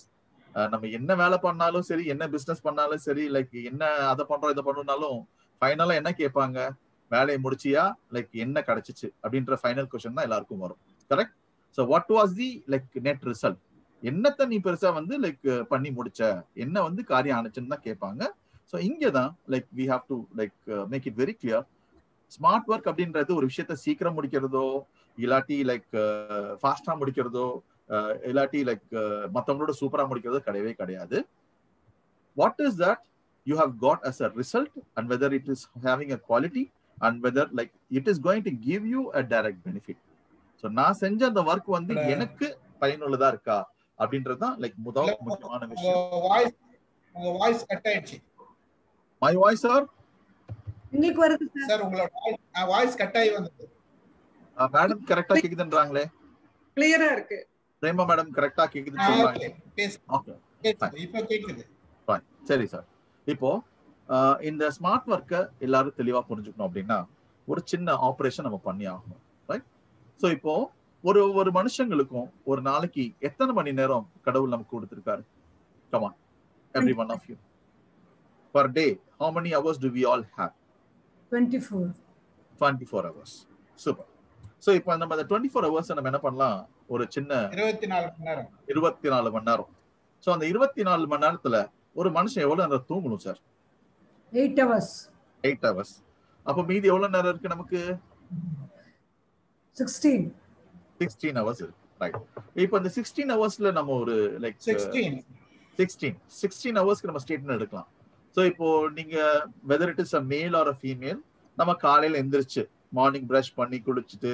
நம்ம என்ன வேலை பண்ணாலும் சரி, என்ன பிசினஸ் பண்ணாலும் சரி, லைக் என்ன அதை பண்றோம் இதை பண்ணாலும் ஃபைனலா என்ன கேட்பாங்க, வேலையை முடிச்சியா, லைக் என்ன கிடைச்சிச்சு அப்படின்ற ஃபைனல் கொஸ்டின் தான் எல்லாருக்கும் வரும். Correct? So what was the like net result, என்னத்த நீ பெருசா வந்து லைக் பண்ணி முடிச்ச, என்ன வந்து காரியம் ஆனிச்சுன்னு தான் கேட்பாங்க. ஸோ இங்கே தான் like we have to like make it very clear. Smart work அப்படின்றது ஒரு விஷயத்த சீக்கிரம் முடிக்கிறதோ இல்லாட்டி லைக் ஃபாஸ்டா முடிக்கிறதோ இல்லாட்டி லைக் மற்றவங்களோட சூப்பரா முடிக்கிறதோ கிடையவே கிடையாது. What is that you have got as a result and whether it is having a quality and whether like it is going to give you a direct benefit. So நான் செஞ்ச அந்த ஒர்க் வந்து எனக்கு பயனுள்ளதா இருக்கா அப்படின்றது தான் லைக் முக்கியமான விஷயம். வாய்ஸ் கட் ஆயிடுச்சு. மை வாய்ஸ் சார் உங்களுக்கு வருது சார், உங்களோட வாய்ஸ் கட் ஆகி வந்தது. மேடம் கரெக்டா கேக்குதுன்றாங்களே. கிளியரா இருக்கு. பிரேமா மேடம் கரெக்டா கேக்குதுன்னு சொல்றாங்க. ஓகே, இப்போ கேக்குது. சரி சார். இப்போ இந்த ஸ்மார்ட் ஒர்க்கை எல்லாரும் தெளிவா புரிஞ்சுக்கணும் அப்படின்னா ஒரு சின்ன ஆபரேஷன் நம்ம பண்ணி ஆகணும். ரைட்? ஸோ இப்போ ஒரு மனுஷங்களுக்கும் ஒரு நாளைக்கு எத்தனை மணி நேரம் கடவுள் நமக்கு கொடுத்திருக்காரு? Come on, every one of you. Per day, how many hours do we all have? 24 hours. Super. So இப்போ நம்ம அந்த 24 hours நம்ம என்ன பண்ணலாம், ஒரு சின்ன 24 மணி நேரம். 24 மணி நேரம். ஸோ அந்த 24 மணி நேரத்துல ஒரு மனுஷன் எவ்வளவு நேரம் தூங்கணும் சார்? 8 hours. 8 hours. அப்ப மீதி எவ்வளவு நேரம் இருக்கு நமக்கு? 16 hours இருக்கு. ரைட். இப்போ இந்த 16 ஹவர்ஸ்ல நம்ம ஒரு லைக் 16 ஹவர்ஸ்க்கு நம்ம ஸ்டேட்மெண்ட் எடுக்கலாம். ஸோ இப்போ நீங்க weather it is a male or a female, நம்ம காலையில எந்திரிச்சு மார்னிங் பிரஷ் பண்ணி குளிச்சுட்டு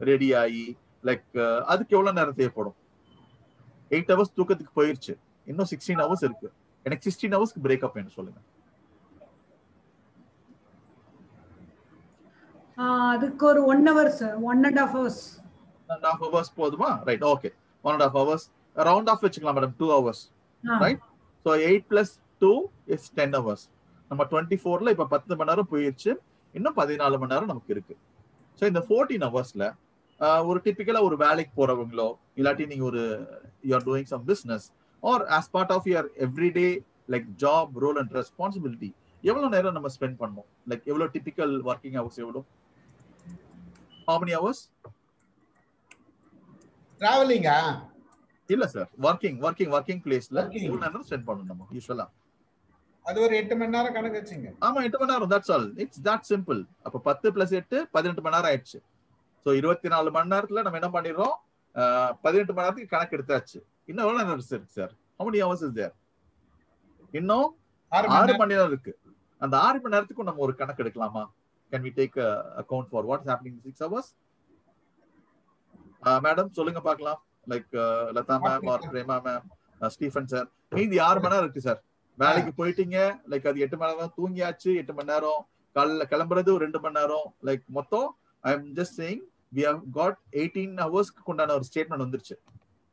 ரெடி ஆகி லைக் அதுக்கு எவ்வளவு நேரம் தேவைப்படும்? 8 ஹவர்ஸ் தூக்கத்துக்கு போயிருச்சு, இன்னும் 16 ஹவர்ஸ் இருக்கு. எனக்கு 16 ஹவர்ஸ்க்கு பிரேக்கப் வேணும் சொல்லுங்க. அதுக்கு ஒரு 1 hour சார், 1.5 hours. 1.5 hours போதுமா? Right, okay. 1.5 hours round off வச்சுக்கலாம் madam. 2 hours, right? So 8 + 2 is 10 hours. நம்ம 24ல இப்ப 10 மணி நேரம் போயிருச்சு, இன்னும் 14 மணி நேரம் நமக்கு இருக்கு. ஸோ இந்த 14 ஹவர்ஸ்ல ஒரு டிபிக்கலா ஒரு வேலைக்கு போறவங்களோ இல்லாட்டி நீங்க ஒரு you are doing some business or as part of your everyday like job role and responsibility எவ்வளவு நேரம் நம்ம ஸ்பெண்ட் பண்ணோம்? லைக் எவ்வளவு டிபிக்கல் ஒர்க்கிங் ஹவர்ஸ் எவ்வளவு? how many hours? டிராவலிங்கா? இல்ல சார், ஒர்க்கிங் பிளேஸ்ல எவ்வளவு நேரம் ஸ்பெண்ட் பண்ணணும் நம்ம யூசுவலா? அது ஒரு 8 மணி நேரம் கணக்கு வச்சுங்க. ஆமா, 8 மணி நேரம். That's all. It's that simple. அப்ப 10 + 8 18 மணி நேரம் ஆயிடுச்சு. சோ 24 மணி நேரத்துல நம்ம என்ன பண்ணிடுறோம், 18 மணி நேரத்துக்கு கணக்கு எடுத்தாச்சு. இன்னும் எவ்வளவு நேரம் இருக்கு sir? how many hours is there? இன்னும் 6 மணி நேரம் இருக்கு. அந்த 6 மணி நேரத்துக்கு நம்ம ஒரு கணக்கு எடுக்கலாமா? can we take account for what is happening in 6 hours? Madam சொல்லுங்க பார்க்கலாம். Like Latha ma'am or Prema ma'am, Stephen sir, மீதி 6 மணி நேரம் இருக்கு சார். வேலைக்கு போயிட்டீங்க, லைக் அது 8 மணி நேரம் தூங்கியாச்சு, 8 மணி நேரம் காலைல கிளம்புறது ஒரு 2 மணி நேரம், லைக் மொத்தம் ஐ am just saying we have got 18 ஹவர்ஸ்க்கு கொண்டான ஒரு ஸ்டேட்மெண்ட் வந்துருச்சு.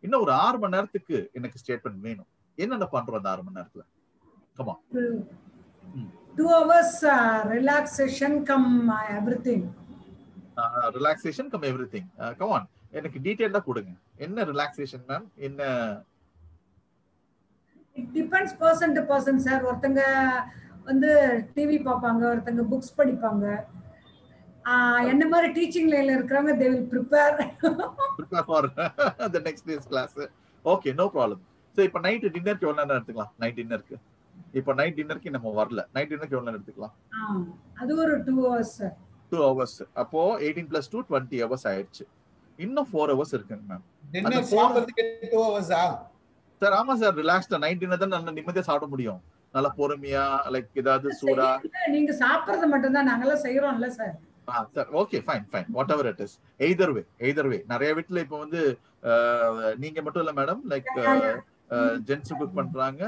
இன்னும் ஒரு 6 மணி நேரத்துக்கு எனக்கு ஸ்டேட்மெண்ட் வேணும். என்னென்ன பண்றோம் அந்த 6 மணி நேரத்துல? come on. 2 hours relaxation come everything. Relaxation come everything. Come on, எனக்கு டீடைலா கொடுங்க. என்ன ரிலாக்ஸேஷன் மேம்? என்ன? It depends person to person sir. ஒருத்தங்க வந்து டிவி பார்ப்பாங்க, ஒருத்தங்க புக்ஸ் படிப்பாங்க. என்ன மாதிரி டீச்சிங் லைன்ல இருக்கறவங்க they will prepare for the next day's class. Okay, no problem. So இப்போ நைட் டின்னருக்கு எவ்வளவு நேரம் எடுத்துக்கலாம்? நைட் டின்னருக்கு இப்போ நைட் டின்னருக்கு நம்ம வரல, நைட் டின்னருக்கு எவ்வளவு நேரம் எடுத்துக்கலாம்? அது ஒரு 2 hours sir. 2 hours. அப்போ 18 + 2 20 hours ஆயிடுச்சு. இன்னும் 4 hours இருக்குங்க மேம். டின்னர் சாப்பிடுறதுக்கு 2 hours ஆ? சார் ஆமா சார், ரிலாக்ஸ்டா நைட் டின்னர் தான் நல்ல நிம்மதியா சாப்பிட முடியும், நல்லா பொறுமையா, லைக் ஏதாவது சூடா. நீங்க சாப்பிடுறது மட்டும் தான் நாங்கலாம் செய்றோம்ல sir. Sir okay fine whatever it is. Either way நிறைய வீட்ல இப்போ வந்து நீங்க மட்டும் இல்ல மேடம், லைக் ஜென்ஸ் குக் பண்றாங்க.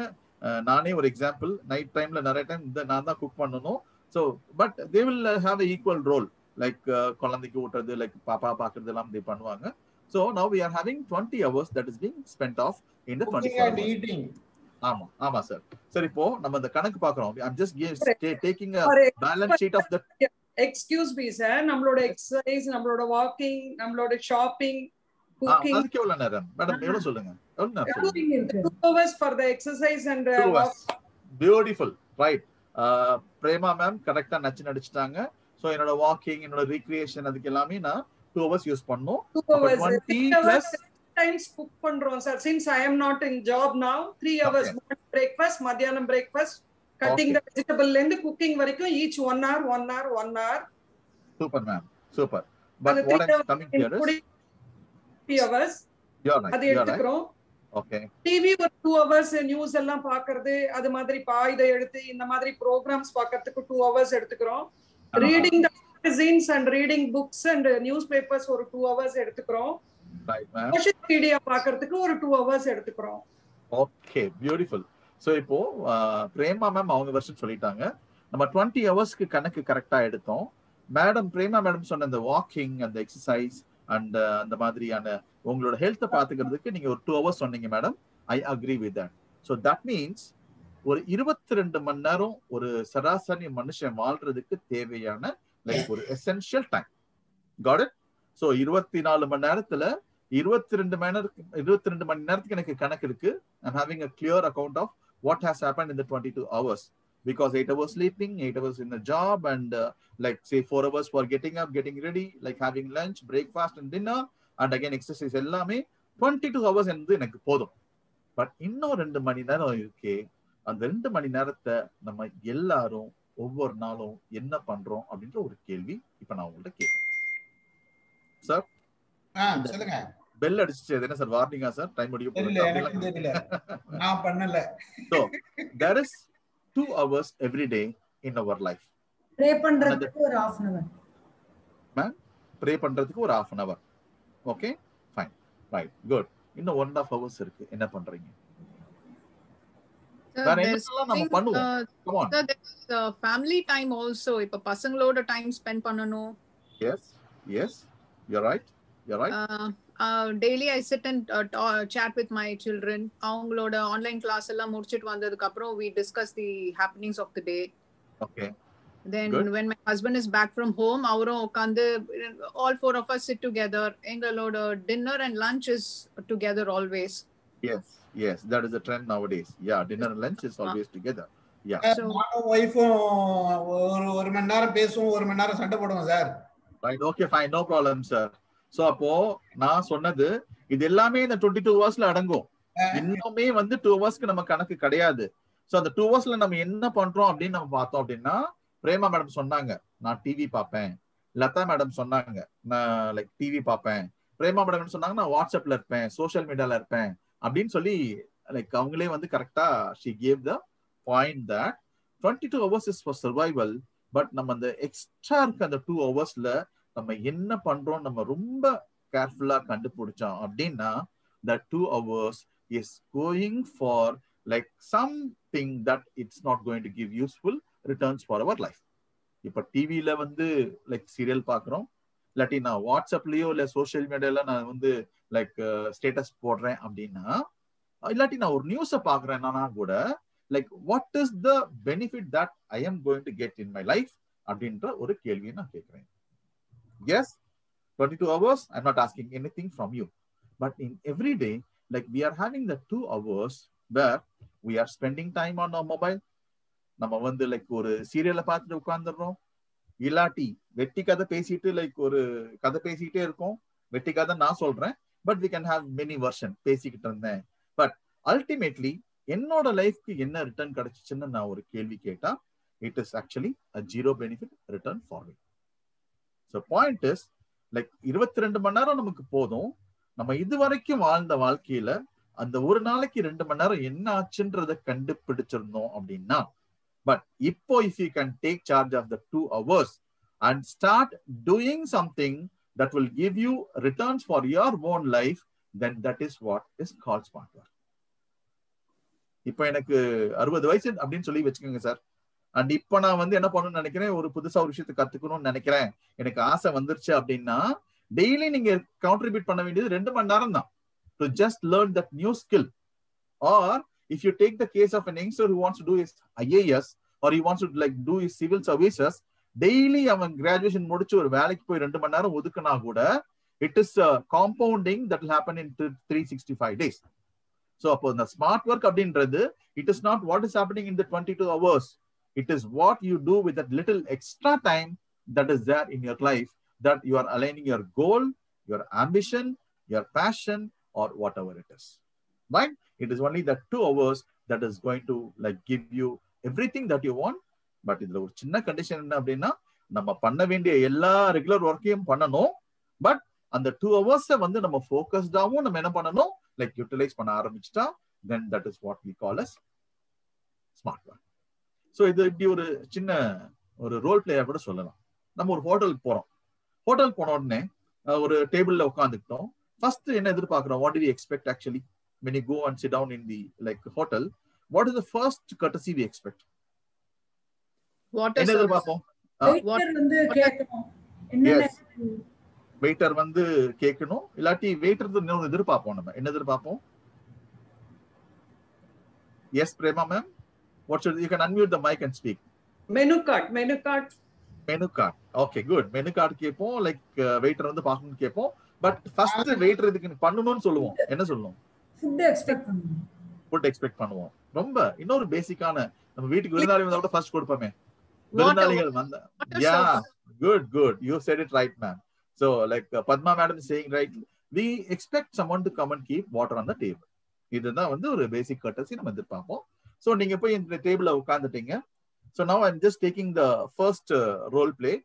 நானே ஒரு எக்ஸாம்பிள், நைட் டைம்ல நிறைய டைம் நான் தான் குக் பண்ணணும். So but they will have a equal role, like குழந்தைக்கு ஊட்டுறது, லைக் பாப்பா பாக்குறது எல்லாம் they பண்ணுவாங்க. So now we are having 20 hours that is being spent off in the 24 hours. ஆமா ஆமா சார். சரி, இப்போ நம்ம இந்த கணக்கு பார்க்கறோம். I'm just taking a balance sheet of the. Excuse me sir, நம்மளோட எக்சர்சைஸ், நம்மளோட வாக்கிங், நம்மளோட ஷாப்பிங், cooking, அதுக்கு எவ்வளவு நேரம் மேடம்? எவ்வளவு சொல்லுங்க, எவ்வளவு நேரம் சொல்லுங்க? 2 hours for the exercise and walk. Beautiful, right? Prema ma'am கரெக்டா நடிச்சிட்டாங்க. சோ என்னோட வாக்கிங், என்னோட ரீக்ரியேஷன், அதுக்கு எல்லாமே நான் 2 hours யூஸ் பண்ணனும். 2 hours 20 plus times cook பண்றோம் sir. Since I am not in job now, 3 hours breakfast, madhyanam breakfast, cutting the vegetable and cooking varaikkum, each 1 hour 1 hour 1 hour. Super ma'am, super. But what I'm coming here is 3 hours. You're right. அது எடுத்துக்கிறோம். Okay. TV ஒரு 2 hours news எல்லாம் பார்க்கிறது, அது மாதிரி இதை எடுத்து இந்த மாதிரி programs பார்க்கிறதுக்கு 2 hours எடுத்துக்கிறோம். Reading the magazines and reading books and newspapers ஒரு 2 hours எடுத்துக்கிறோம். Right ma'am. Social media பார்க்கிறதுக்கு ஒரு 2 hours எடுத்துக்கிறோம். Okay, beautiful. So இப்போ பிரேமா மேம் அவங்க வெர்ஷன் சொல்லிட்டாங்க. நம்ம 20 ஹவர்ஸ்க்கு கணக்கு கரெக்டா எடுத்தோம். மேடம் பிரேமா மேடம் சொன்ன அந்த வாக்கிங், அந்த எக்ஸசைஸ் அண்ட் அந்த மாதிரியான உங்களோட ஹெல்த்தை பாத்துக்கிறதுக்கு நீங்க ஒரு 2 ஹவர்ஸ் சொன்னீங்க madam. I agree with that. So that means ஒரு 22 மணி நேரம் ஒரு சராசரி மனுஷன் வாழ்றதுக்கு தேவையான லைக் ஒரு essential time. Got it? So 24 மணி நேரத்துல 22 மணி நேரத்துக்கு எனக்கு கணக்கு இருக்கு. I'm having a clear account of what has happen in the 22 hours. Because 8 hours sleeping, 8 hours in the job, and like say 4 hours for getting up, getting ready, like having lunch, breakfast and dinner, and again exercise எல்லாமே 22 hours என்று எனக்கு போதும். But இன்னும் 2 மணி நேரம் இருக்கே, அந்த 2 மணி நேரத்தை நம்ம எல்லாரும் ஒவ்வொரு நாளும் என்ன பண்றோம் அப்படின்ற ஒரு கேள்வி இப்ப நான் உங்கள்ட்ட கேட்கிறேன். சார் சொல்லுங்க. பெல் அடிச்சிச்சு, என்ன சார் வார்னிங்கா சார்? டைம் முடிய போகுது. நான் பண்ணல. So there is 2 hours every day in our life. Pray பண்றதுக்கு ஒரு half an hour. Ma'am pray பண்றதுக்கு ஒரு half an hour. Okay, fine, right, good. இன்னும் 1.5 hours இருக்கு. என்ன பண்றீங்க? வேற என்னெல்லாம் நம்ம பண்ணுவோம்? Come on. Family time also. இப்ப பசங்களோட டைம் ஸ்பெண்ட் பண்ணனும். Yes, you're right. Daily I sit and chat with my children. அவங்களோட ஆன்லைன் கிளாஸ் எல்லாம் முடிச்சிட்டு வந்ததுக்கு அப்புறம் we discuss the happenings of the day. Okay. Then good. When my husband is back from home, அவரும் உட்கார்ந்து all 4 of us sit together. எங்களோட dinner and lunch is together always. Yes, that is the trend nowadays. Yeah, dinner and lunch is always together. Yeah. So wife-உம் ஒரு மணி நேரம் பேசுவோம், ஒரு மணி நேரம் சண்டை போடுவோம் sir. Right, okay, fine, no problem sir. So அப்போ நான் சொன்னது இது எல்லாமே இந்த 22 ஹவர்ஸ்ல அடங்கும். இன்னுமே 2 ஹவர்ஸ்க்கு நம்ம கணக்கு கிடையாது. சோ அந்த 2 ஹவர்ஸ்ல நம்ம என்ன பண்றோம் அப்படின்னு நம்ம பார்த்தோம் அப்படின்னா, பிரேமா மேடம் சொன்னாங்க நான் டிவி பார்ப்பேன், லதா மேடம் சொன்னாங்க நான் லைக் டிவி பார்ப்பேன், பிரேமா மேடம் சொன்னாங்க நான் வாட்ஸ்அப்ல இருப்பேன், சோஷியல் மீடியால இருப்பேன் அப்படின்னு சொல்லி லைக் அவங்களே கரெக்டா she gave the point that 22 hours is for survival. But நம்ம அந்த எக்ஸ்ட்ரா இருக்க அந்த 2 ஹவர்ஸ்ல நம்ம என்ன பண்றோம் நம்ம ரொம்ப கேர்ஃபுல்லா கண்டுபிடிச்சோம் அப்படின்னா that 2 hours is going for like something that it's not going to give useful returns for our life. இப்ப டிவில லைக் சீரியல் பாக்குறோம், இல்லாட்டி நான் வாட்ஸ்அப்லயோ இல்ல சோசியல் மீடியால நான் லைக் ஸ்டேட்டஸ் போடுறேன் அப்படின்னா, இல்லாட்டி நான் ஒரு நியூஸ பாக்குறேன்னா கூட like what is the benefit that I am going to get in my life அப்படின்ற ஒரு கேள்வியை நான் கேட்கிறேன். Yes, 22 hours, I'm not asking anything from you. But in every day, like we are having the 2 hours where we are spending time on our mobile. நம்ம like ஒரு சீரியலை பார்த்துட்டு உட்கார்ந்துடுறோம், இல்லாட்டி வெட்டி கதை பேசிட்டு லைக் ஒரு கதை பேசிக்கிட்டே இருக்கோம். வெட்டி கதை நான் சொல்றேன், but we can have many version பேசிக்கிட்டு இருந்தேன். பட் அல்டிமேட்லி என்னோட லைஃப்க்கு என்ன ரிட்டர்ன் கிடைச்சிச்சுன்னு நான் ஒரு கேள்வி கேட்டா, it is actually a zero benefit return for me. So point is like 22 மணி நேரம் நமக்கு போதும். நம்ம இதுவரைக்கும் வாழ்ந்த வாழ்க்கையில அந்த ஒரு நாளைக்கு 2 மணி நேரம் என்ன ஆச்சுன்றத கண்டுபிடிச்சிருந்தோம் அப்படின்னா, பட் இப்போ if you can take charge of the 2 hours and start doing something that will give you returns for your own life, then that is what is called smart work. இப்ப எனக்கு 60 வயசு அப்படின்னு சொல்லி வச்சுக்கோங்க சார். அண்ட் இப்ப நான் வந்து என்ன பண்ணணும்னு நினைக்கிறேன், ஒரு புதுசா ஒரு விஷயத்தை கத்துக்கணும்னு நினைக்கிறேன், எனக்கு ஆசை வந்துருச்சு அப்படின்னா டெய்லி நீங்க கான்ட்ரிபியூட் பண்ண வேண்டியது 2 மணி நேரம் தான் to just learn that new skill. Or if you take the case of an youngster who wants to do his IAS or he wants to like do his civil services, daily அவன் graduation முடிச்சு ஒரு வேலைக்கு போய் 2 மணி நேரம் ஒதுக்குனா கூட it is compounding that will happen in 365 days. So அப்போ the smart work அப்படின்றது it is not what is happening in the 22 hours. It is what you do with that little extra time that is there in your life, that you are aligning your goal, your ambition, your passion, or whatever it is. Right? It is only that 2 hours that is going to like give you everything that you want. But இதுல ஒரு சின்ன condition என்ன அப்படின்னா, நம்ம பண்ண வேண்டிய எல்லா regular ஒர்க்கையும் பண்ணணும். பட் அந்த 2 hours வந்து நம்ம ஃபோக்கஸ்டாவும் நம்ம என்ன பண்ணணும், லைக் யூட்டிலைஸ் பண்ண ஆரம்பிச்சிட்டா, then that is what we call as smart work. So இது இப்படி ஒரு சின்ன ஒரு ரோல் பிளேயா கூட சொல்லலாம். நம்ம ஒரு ஹோட்டலுக்கு போறோம். ஹோட்டல் போன உடனே ஒரு டேபிள்ல உட்காந்துக்கிட்டோம். ஃபர்ஸ்ட் என்ன எதிர்பார்க்கிறோம்? What do we expect actually when you go and sit down in the like hotel? What is the first courtesy we expect? என்ன எதிர்பார்ப்போம்? வெயிட்டர் வந்து கேட்கணும், இல்லாட்டி வெயிட்டர் இன்னொரு எதிர்பார்ப்போம். நம்ம என்ன எதிர்பார்ப்போம்? Yes, Prema ma'am. What should you can unmute the mic and speak. Menu card. Okay, good. Menu card கேப்போம், லைக் வெயிட்டர் வந்து பார்க்கணும்னு கேப்போம். பட் ஃபர்ஸ்ட் வெயிட்டர் இதுக்கு பண்ணணும்னு சொல்லுவோம். என்ன சொல்லுவோம்? ஃபுட் எக்ஸ்பெக்ட் பண்ணுவோம். ரொம்ப இன்னொரு பேசிக்கான, நம்ம வீட்டுக்கு விருந்தாளி வந்தா கூட ஃபர்ஸ்ட் கொடுப்போமே. விருந்தாளிகள் வந்தா, யா, good. You said it right, ma'am. So like Padma madam is saying right, we expect someone to come and keep water on the table. இதுதான் வந்து ஒரு பேசிக் courtesy நம்ம எதிர்பார்ப்போம். சோ நீங்க போய் இந்த டேபிள்ல உட்கார்ந்துட்டீங்க. So now I'm just taking the first role play.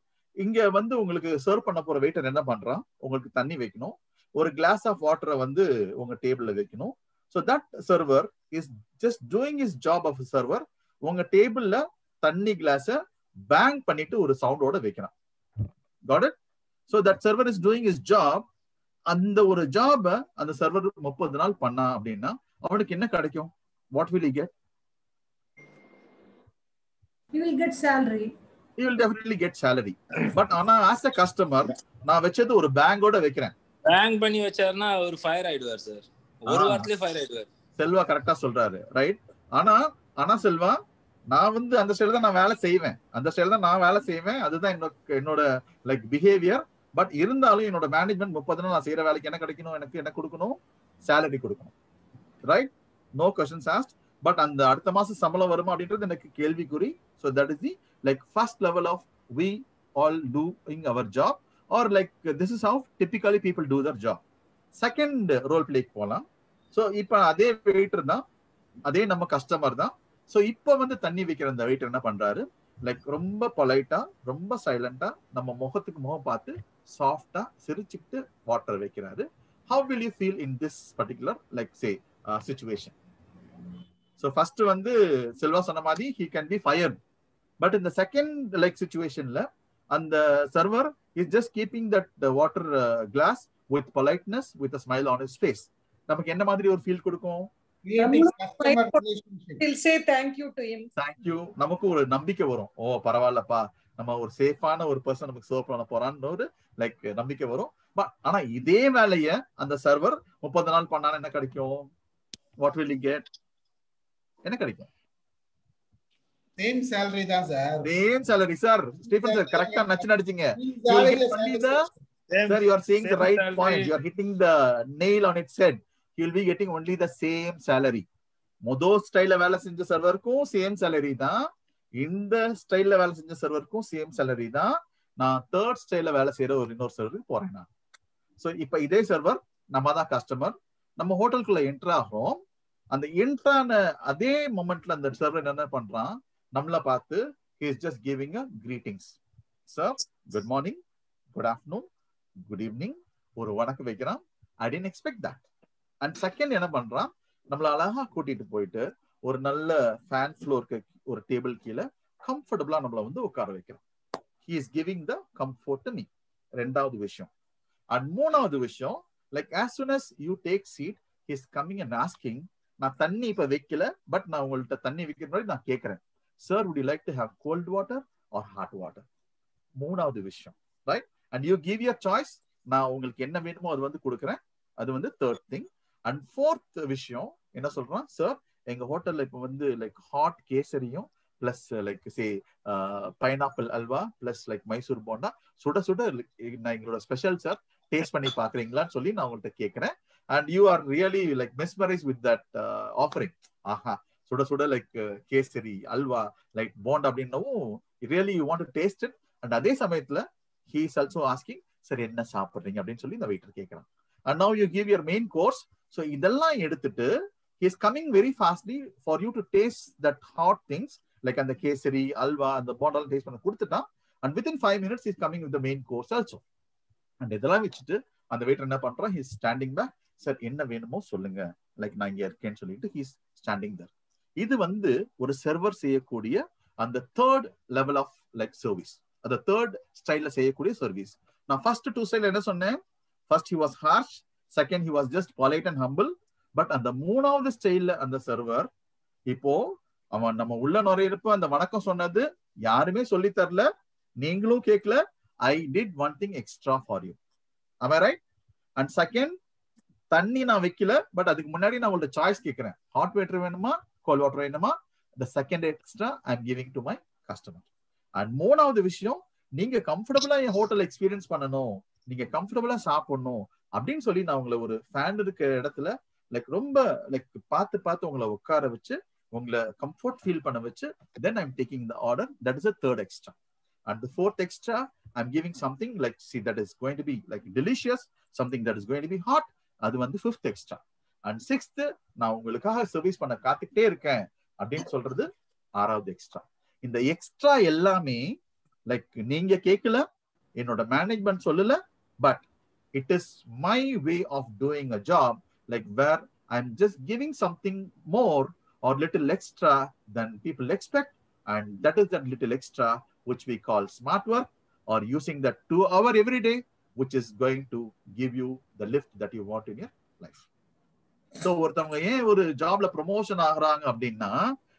இங்க வந்து உங்களுக்கு சர்வ் பண்ண போற வெயிட்டர் என்ன பண்றான்? உங்களுக்கு தண்ணி வைக்கணும், ஒரு கிளாஸ் ஆஃப் வாட்டரை வந்து உங்க டேபிள்ல வைக்கணும். So that server is just doing his job of a server. உங்க டேபிள்ல தண்ணி கிளாஸ பேங் பண்ணிட்டு ஒரு சவுண்டோட வைக்கிறான். Got it? So that server is doing his job. அந்த ஒரு ஜாப அந்த சர்வர் 30 நாள் பண்ணா அப்படின்னா அவனுக்கு என்ன கிடைக்கும்? What will he get? He will get salary. He will definitely get salary. But ஆனா as a customer நான் வெச்சது ஒரு பேங்கோட வைக்கிறேன். பேங்க் பண்ணி வச்சாருன்னா அவர் ஃபயர் ஆயிடுவார் சார். ஒரு வாரத்திலே ஃபயர் ஆயிடுவார். செல்வா கரெக்ட்டா சொல்றாரு, ரைட்? ஆனா செல்வா, நான் வந்து அந்த ஸ்டைல்ல தான் நான் வேலை செய்வேன். அதுதான் என்னோட லைக் பிஹேவியர். பட் இருந்தாலும் என்னோட மேனேஜ்மெண்ட் 30 நாள் நான் செய்யற வேலைக்கு என்ன கிடைக்கணும்? எனக்கு என்ன கொடுக்கணும்? salary கொடுக்கணும். Right? No questions asked. But அந்த அடுத்த மாசம் சம்பளம் வருமா அப்படின்றது எனக்கு கேள்விக்குறி. So that is the like first level of we all doing our job, or like this is how typically people do their job. Second role play போலாம். So இப்போ அதே வெயிட்டர் தான், அதே நம்ம கஸ்டமர் தான். So இப்போ வந்து தண்ணி வைக்கிற அந்த வெயிட்டர் என்ன பண்றாரு? லைக் ரொம்ப பொலைட்டா, ரொம்ப சைலண்டா, நம்ம முகத்துக்கு முகம் பார்த்து சாஃப்டா சிரிச்சுட்டு வாட்டர் வைக்கிறாரு. How will you feel in this particular like say situation? So first வந்து செல்வா சொன்ன மாதிரி he can be fired. But in the second like situationல அந்த server is just keeping that water glass with politeness, with a smile on his face. நமக்கு என்ன மாதிரி ஒரு feel கொடுக்கும்? He'll say thank you to him. Thank you. நமக்கு ஒரு நம்பிக்கை வரும். ஓ பரவாயில்லப்பா, நம்ம ஒரு சேஃபான ஒரு பர்சன் நமக்கு சர்வ் பண்ண போறான்னு ஒரு லைக் நம்பிக்கை வரும். ஆனா இதே வேலைய அந்த சர்வர் 30 நாள் பண்ணானா என்ன கிடைக்கும்? What will he get? என்ன கிடைக்கும்? சேம் salary தான் sir. Same salary sir. Stephen sir கரெக்ட்டா நடிச்சீங்க. Sir, you are saying the right point. You are hitting the nail on its head. He will be getting only the same salary. மொதோ ஸ்டைல்ல வேலை செஞ்ச சர்வருக்கும் same salary தான். இந்த ஸ்டைல்ல வேலை செஞ்ச சர்வருக்கும் same salary தான். நான் தேர்ட் ஸ்டைல்ல வேலை செய்யற ஒரு இன்னொரு சர்வருக்கு போறேன் நான். சோ இப்போ இதே சர்வர் நம்ம தான் கஸ்டமர். நம்ம ஹோட்டலுக்குள்ள என்டர் ஆகிறோம். அந்த என்ட்ரான அதே மொமெண்ட்ல அந்த சர்வர் என்ன பண்றான்? நம்மள பார்த்து he is just giving a greetings. Sir, good morning, good afternoon, good evening. ஒரு வணக்கம் வைக்கிறான். I didn't expect that. And second என்ன பண்றான்? நம்மள அழகா கூட்டிட்டு போயிட்டு ஒரு நல்ல ஃபேன் ஃப்ளோருக்கு ஒரு டேபிள் கீழே கம்ஃபர்டபுளா நம்மள வந்து உட்கார வைக்கிறான். He is giving the comfort to me. ரெண்டாவது விஷயம். And மூணாவது விஷயம், like as soon as you take seat, he is coming and asking, நான் தண்ணி இப்ப வைக்கல, பட் நான் உங்கள்ட்ட தண்ணி வைக்கிற மாதிரி நான் கேட்கிறேன், sir would you like to have cold water or hot water? மூணாவது விஷயம், right? And you give your choice, நான் உங்களுக்கு என்ன வேணுமோ அது வந்து கொடுக்குறேன். அது வந்து தேர்ட் திங். அண்ட் ஃபோர்த் விஷயம் என்ன சொல்றான், சார் எங்க ஹோட்டல்ல இப்ப வந்து லைக் ஹாட் கேசரியும் plus like say pineapple halwa plus like Mysore bonda சுட சுட நான் எங்களோட ஸ்பெஷல் சார், டேஸ்ட் பண்ணி பாக்குறீங்களான்னு சொல்லி நான் உங்கள்கிட்ட கேட்கிறேன். And you are really like mesmerise with that offering. ஆஹா, சுட சுட லைக் கேசரி அல்வா லைக் போண்டா அப்படின்னவும் really you want to taste it. And அதே சமயத்துல he is also asking, sir என்ன சாப்பிடுறீங்க அப்படின்னு சொல்லி இந்த வெயிட்டர் கேட்கறான். and now you give your main course. so இதெல்லாம் எடுத்துட்டு he is coming very fastly for you to taste that hot things like அந்த கேசரி அல்வா அந்த போண்டால டேஸ்ட் பண்ண கொடுத்துட்டான். and within 5 minutes he is coming with the main course also. and இதெல்லாம் வச்சுட்டு அந்த waiter என்ன பண்றான், he is standing back. Sir என்ன வேணுமோ சொல்லுங்க, லைக் நான் இங்க இருக்கேன்னு சொல்லிட்டு he is standing there. இது வந்து ஒரு சர்வர் செய்யக்கூடிய அந்த third level of like service, அந்த தேர்ட் ஸ்டைல்ல செய்யக்கூடிய சர்வீஸ். நான் ஃபர்ஸ்ட் 2 ஸ்டைல் என்ன சொன்னேன், first he was harsh, second he was just polite and humble. But அந்த மூணாவது ஸ்டைல்ல அந்த சர்வர் இப்போ அவன் நம்ம உள்ள நுழையிறப்ப அந்த வணக்கம் சொன்னது யாருமே சொல்லி தரல, நீங்களும் கேட்கல, I did one thing extra for you. am I right? and second, தண்ணி நான் வைக்கல, பட் அதுக்கு முன்னாடி நான் உங்களோட சாய்ஸ் கேட்கிறேன், ஹாட் வாட்டர் வேணுமா கோல்ட் வாட்டர் வேணுமா, the second extra I am giving to my customer. and மூணாவது விஷயம், நீங்க கம்ஃபர்டபுளா என் ஹோட்டல் எக்ஸ்பீரியன்ஸ் பண்ணணும், நீங்க கம்ஃபர்டபுளா சாப்பிடணும் அப்படின்னு சொல்லி நான் உங்களை ஒரு ஃபேன் இருக்கிற இடத்துல லைக் ரொம்ப லைக் பார்த்து உங்களை உட்கார வச்சு உங்களை கம்ஃபர்ட் ஃபீல் பண்ண வச்சு then I'm taking the order. that is the third extra. and the fourth extra I'm giving something like see that is going to be like delicious, something that is going to be hot. அது வந்து fifth extra. and sixth, நான் உங்களுக்காக service பண்ண காத்துக்கிட்டே இருக்கேன் அப்படின்னு சொல்றது ஆறாவது எக்ஸ்ட்ரா. இந்த எக்ஸ்ட்ரா எல்லாமே லைக் நீங்க கேட்கல, என்னோட மேனேஜ்மெண்ட் சொல்லல, but it is my way of doing a job like where I am just giving something more or little extra then people expect. And that is that little extra which we call smart work, or using that 2 hour every day which is going to give you the lift that you want in your life. so ஒருத்தவங்க ஏன் ஒரு ஜாப்ல promotion ஆகுறாங்க அப்படின்னா,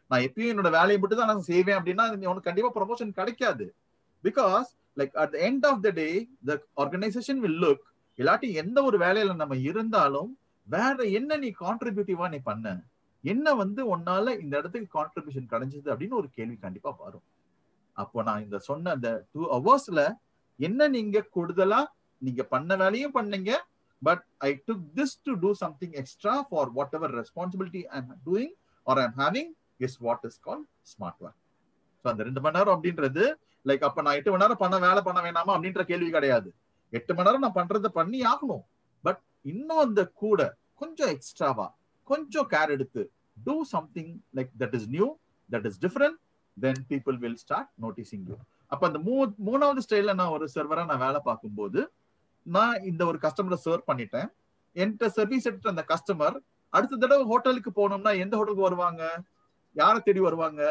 நான் எப்பயும் என்னோட வேலையை மட்டும் தான் நான் செய்வேன் அப்படின்னா உனக்கு கண்டிப்பா ப்ரொமோஷன் கிடைக்காது. Because like at the end of the day the organization will look, இல்லாட்டி எந்த ஒரு வேலையில நம்ம இருந்தாலும் வேற என்ன நீ கான்ட்ரிபியூட்டிவா நீ பண்ண, என்ன வந்து உன்னால இந்த இடத்துக்கு கான்ட்ரிபியூஷன் கிடைச்சது அப்படின்னு ஒரு கேள்வி கண்டிப்பா வரும். அப்போ நான் இந்த சொன்ன அந்த 2 hours என்ன நீங்க கூடுதலா நீங்க பண்ண வேலையும் பண்ணீங்க, but I took this to do something extra for whatever responsibility I'm doing or I'm having is what is called smart work. so அந்த 2 மணி நேரம் அப்படின்றது லைக் அப்ப நான் 8 மணி நேரம் வேலை பண்ண வேணாமா அப்படின்ற கேள்வி கிடையாது. 8 மணி நேரம் நான் பண்றதை பண்ணி ஆகணும், பட் இன்னும் அந்த கூட கொஞ்சம் எக்ஸ்ட்ராவா கொஞ்சம் கேர் எடுத்து do something like that is new, that is different, then people will start noticing you. அப்ப அந்த மூணாவது ஸ்டைல்ல நான் ஒரு சர்வரா நான் வேலை பார்க்கும்போது, நான் இந்த ஒரு கஸ்டமரை சர்வ் பண்ணிட்டேன், என்கிட்ட சர்வீஸ் எடுத்து அந்த கஸ்டமர் அடுத்த தடவை ஹோட்டலுக்கு போனோம்னா எந்த ஹோட்டலுக்கு வருவாங்க, யாரை தேடி வருவாங்க,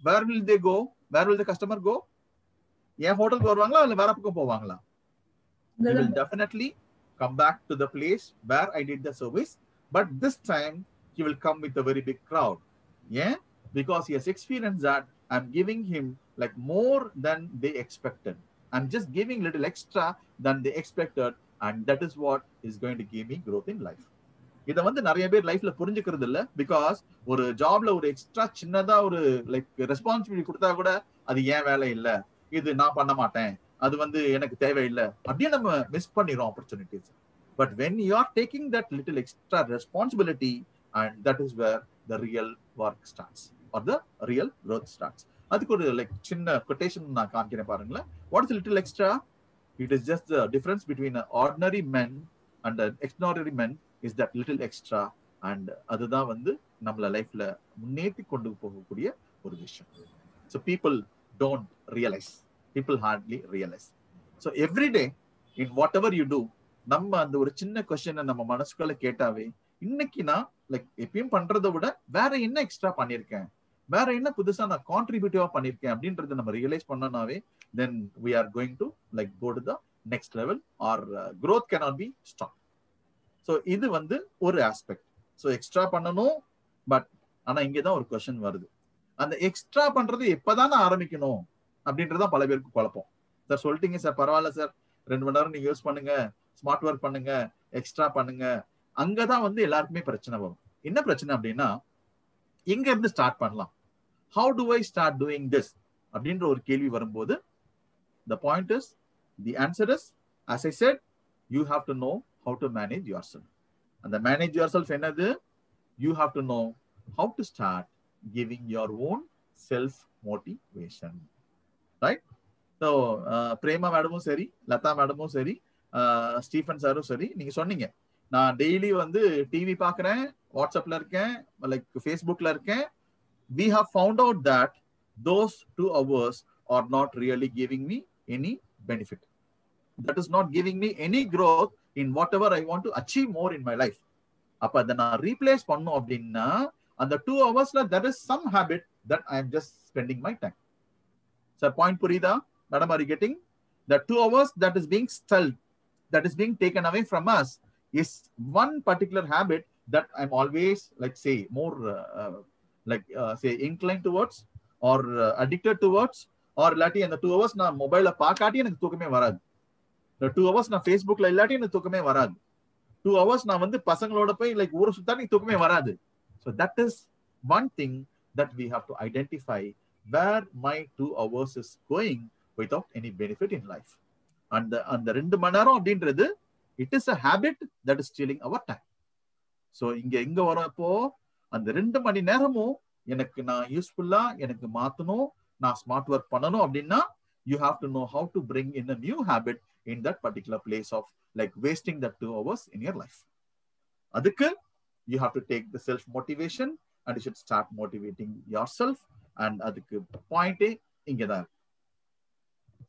where will they go, where will the customer go? என் ஹோட்டலுக்கு வருவாங்களா இல்ல வேற பக்கம் போவாங்களா? They will definitely come back to the place where I did the service, but this time he will come with a very big crowd. Yeah, because he has experienced that I'm giving him like more than they expected. I'm just giving little extra than they expected, and that is what is going to give me growth in life. இத வந்து நிறைய பேர் லைஃப்ல புரிஞ்சுக்கிறது இல்ல. Because ஒரு ஜாப்ல ஒரு எக்ஸ்ட்ரா சின்னதா ஒரு லைக் ரெஸ்பான்சிபிலிட்டி கொடுத்தா கூட அது ஏன் வேலை இல்ல, இது நான் பண்ண மாட்டேன், அது வந்து எனக்கு தேவையில்லை அப்படியே நம்ம மிஸ் பண்ணிரோம் opportunities. But when you are taking that little extra responsibility, and that is where the real work starts or the real growth starts. அதுக்கு ஒரு லைக் சின்ன கொட்டேஷன் நான் காமிக்கிறேன் பாருங்களேன். what is little extra? it is just the difference between an ordinary man and an extraordinary man is that little extra, and அதுதான் வந்து நம்மள லைஃப்ல முன்னேற்றி கொண்டு போகக்கூடிய ஒரு விஷயம். so people don't realize, people hardly realize. so every day in whatever you do, நம்ம அந்த ஒரு சின்ன கொஸ்டினை நம்ம மனசுக்குள்ள கேட்டாவே, இன்னைக்கு நான் லைக் எப்பயும் பண்றதை விட வேற என்ன எக்ஸ்ட்ரா பண்ணிருக்கேன், வேற என்ன புதுசா நான் கான்ட்ரிபியூட்டிவா பண்ணிருக்கேன் அப்படின்றத நம்ம realise பண்ணனாவே, then we are going to like go to the next level, or growth cannot be stopped. so இது வந்து ஒரு ஆஸ்பெக்ட். so எக்ஸ்ட்ரா பண்ணணும், பட் ஆனா இங்கதான் ஒரு கொஸ்டின் வருது, அந்த எக்ஸ்ட்ரா பண்றது எப்பதானே ஆரம்பிக்கணும் அப்படின்றதான் பல பேருக்கு குழப்பம். சார் சொல்லிட்டீங்க சார், பரவாயில்ல சார் 2 மணி நேரம் நீங்க யூஸ் பண்ணுங்க, ஸ்மார்ட் ஒர்க் பண்ணுங்க, எக்ஸ்ட்ரா பண்ணுங்க. அங்கதான் வந்து எல்லாருக்குமே பிரச்சனை வரும். என்ன பிரச்சனை அப்படின்னா, எங்க இருந்து ஸ்டார்ட் பண்ணலாம், how to I start doing this அப்படின்ற ஒரு கேள்வி வரும்போது, the point is, the answer is, as I said, you have to know how to manage yourself. And the manage yourself என்னது, you have to know how to start giving your own self motivation, right? So Prema மேடமும் சரி, லதா மேடமும் சரி, Stephen சாரும் சரி, நீங்க சொன்னீங்க நான் daily வந்து TV பாக்குறேன், வாட்ஸ்அப்ல இருக்கேன், லைக் ஃபேஸ்புக்ல இருக்கேன். We have found out that those 2 hours are not really giving me any benefit. That is not giving me any growth in whatever I want to achieve more in my life. அப்ப அதை நான் replace பண்ணும் அப்படின்னா, அந்த 2 ஹவர்ஸ்ல there is some habit that I am just spending my time. Sir, point புரியுதா? Madam, are you getting? The 2 hours that is being stalled, that is being taken away from us, is one particular habit that I'm always like say more say inclined towards or addicted towards, or இல்லாட்டி அந்த 2 hours நான் மொபைல பார்க்காட்டி எனக்கு தூக்கமே வராது. இந்த 2 hours நான் ஃபேஸ்புக்ல இல்லாட்டி எனக்கு தூக்கமே வராது. 2 hours நான் வந்து பசங்களோட போய் லைக் ஊரை சுத்தாட்டி தூக்கமே வராது. So that is one thing that we have to identify, where my 2 hours is going without any benefit in life. And the 2 மணி நேரம் அப்படின்றது, it is a habit that is stealing our time. So இங்க வரப்போ அந்த 2 மணி நேரமும் எனக்கு நான் யூஸ்ஃபுல்லா எனக்கு மாத்தணும், நான் ஸ்மார்ட் ஒர்க் பண்ணணும் அப்படின்னா, you have to know how to bring in a new habit in that particular place of like wasting that 2 hours in your life. அதுக்கு you have to take the self motivation and you should start motivating yourself. And அதுக்கு point இங்கதான்.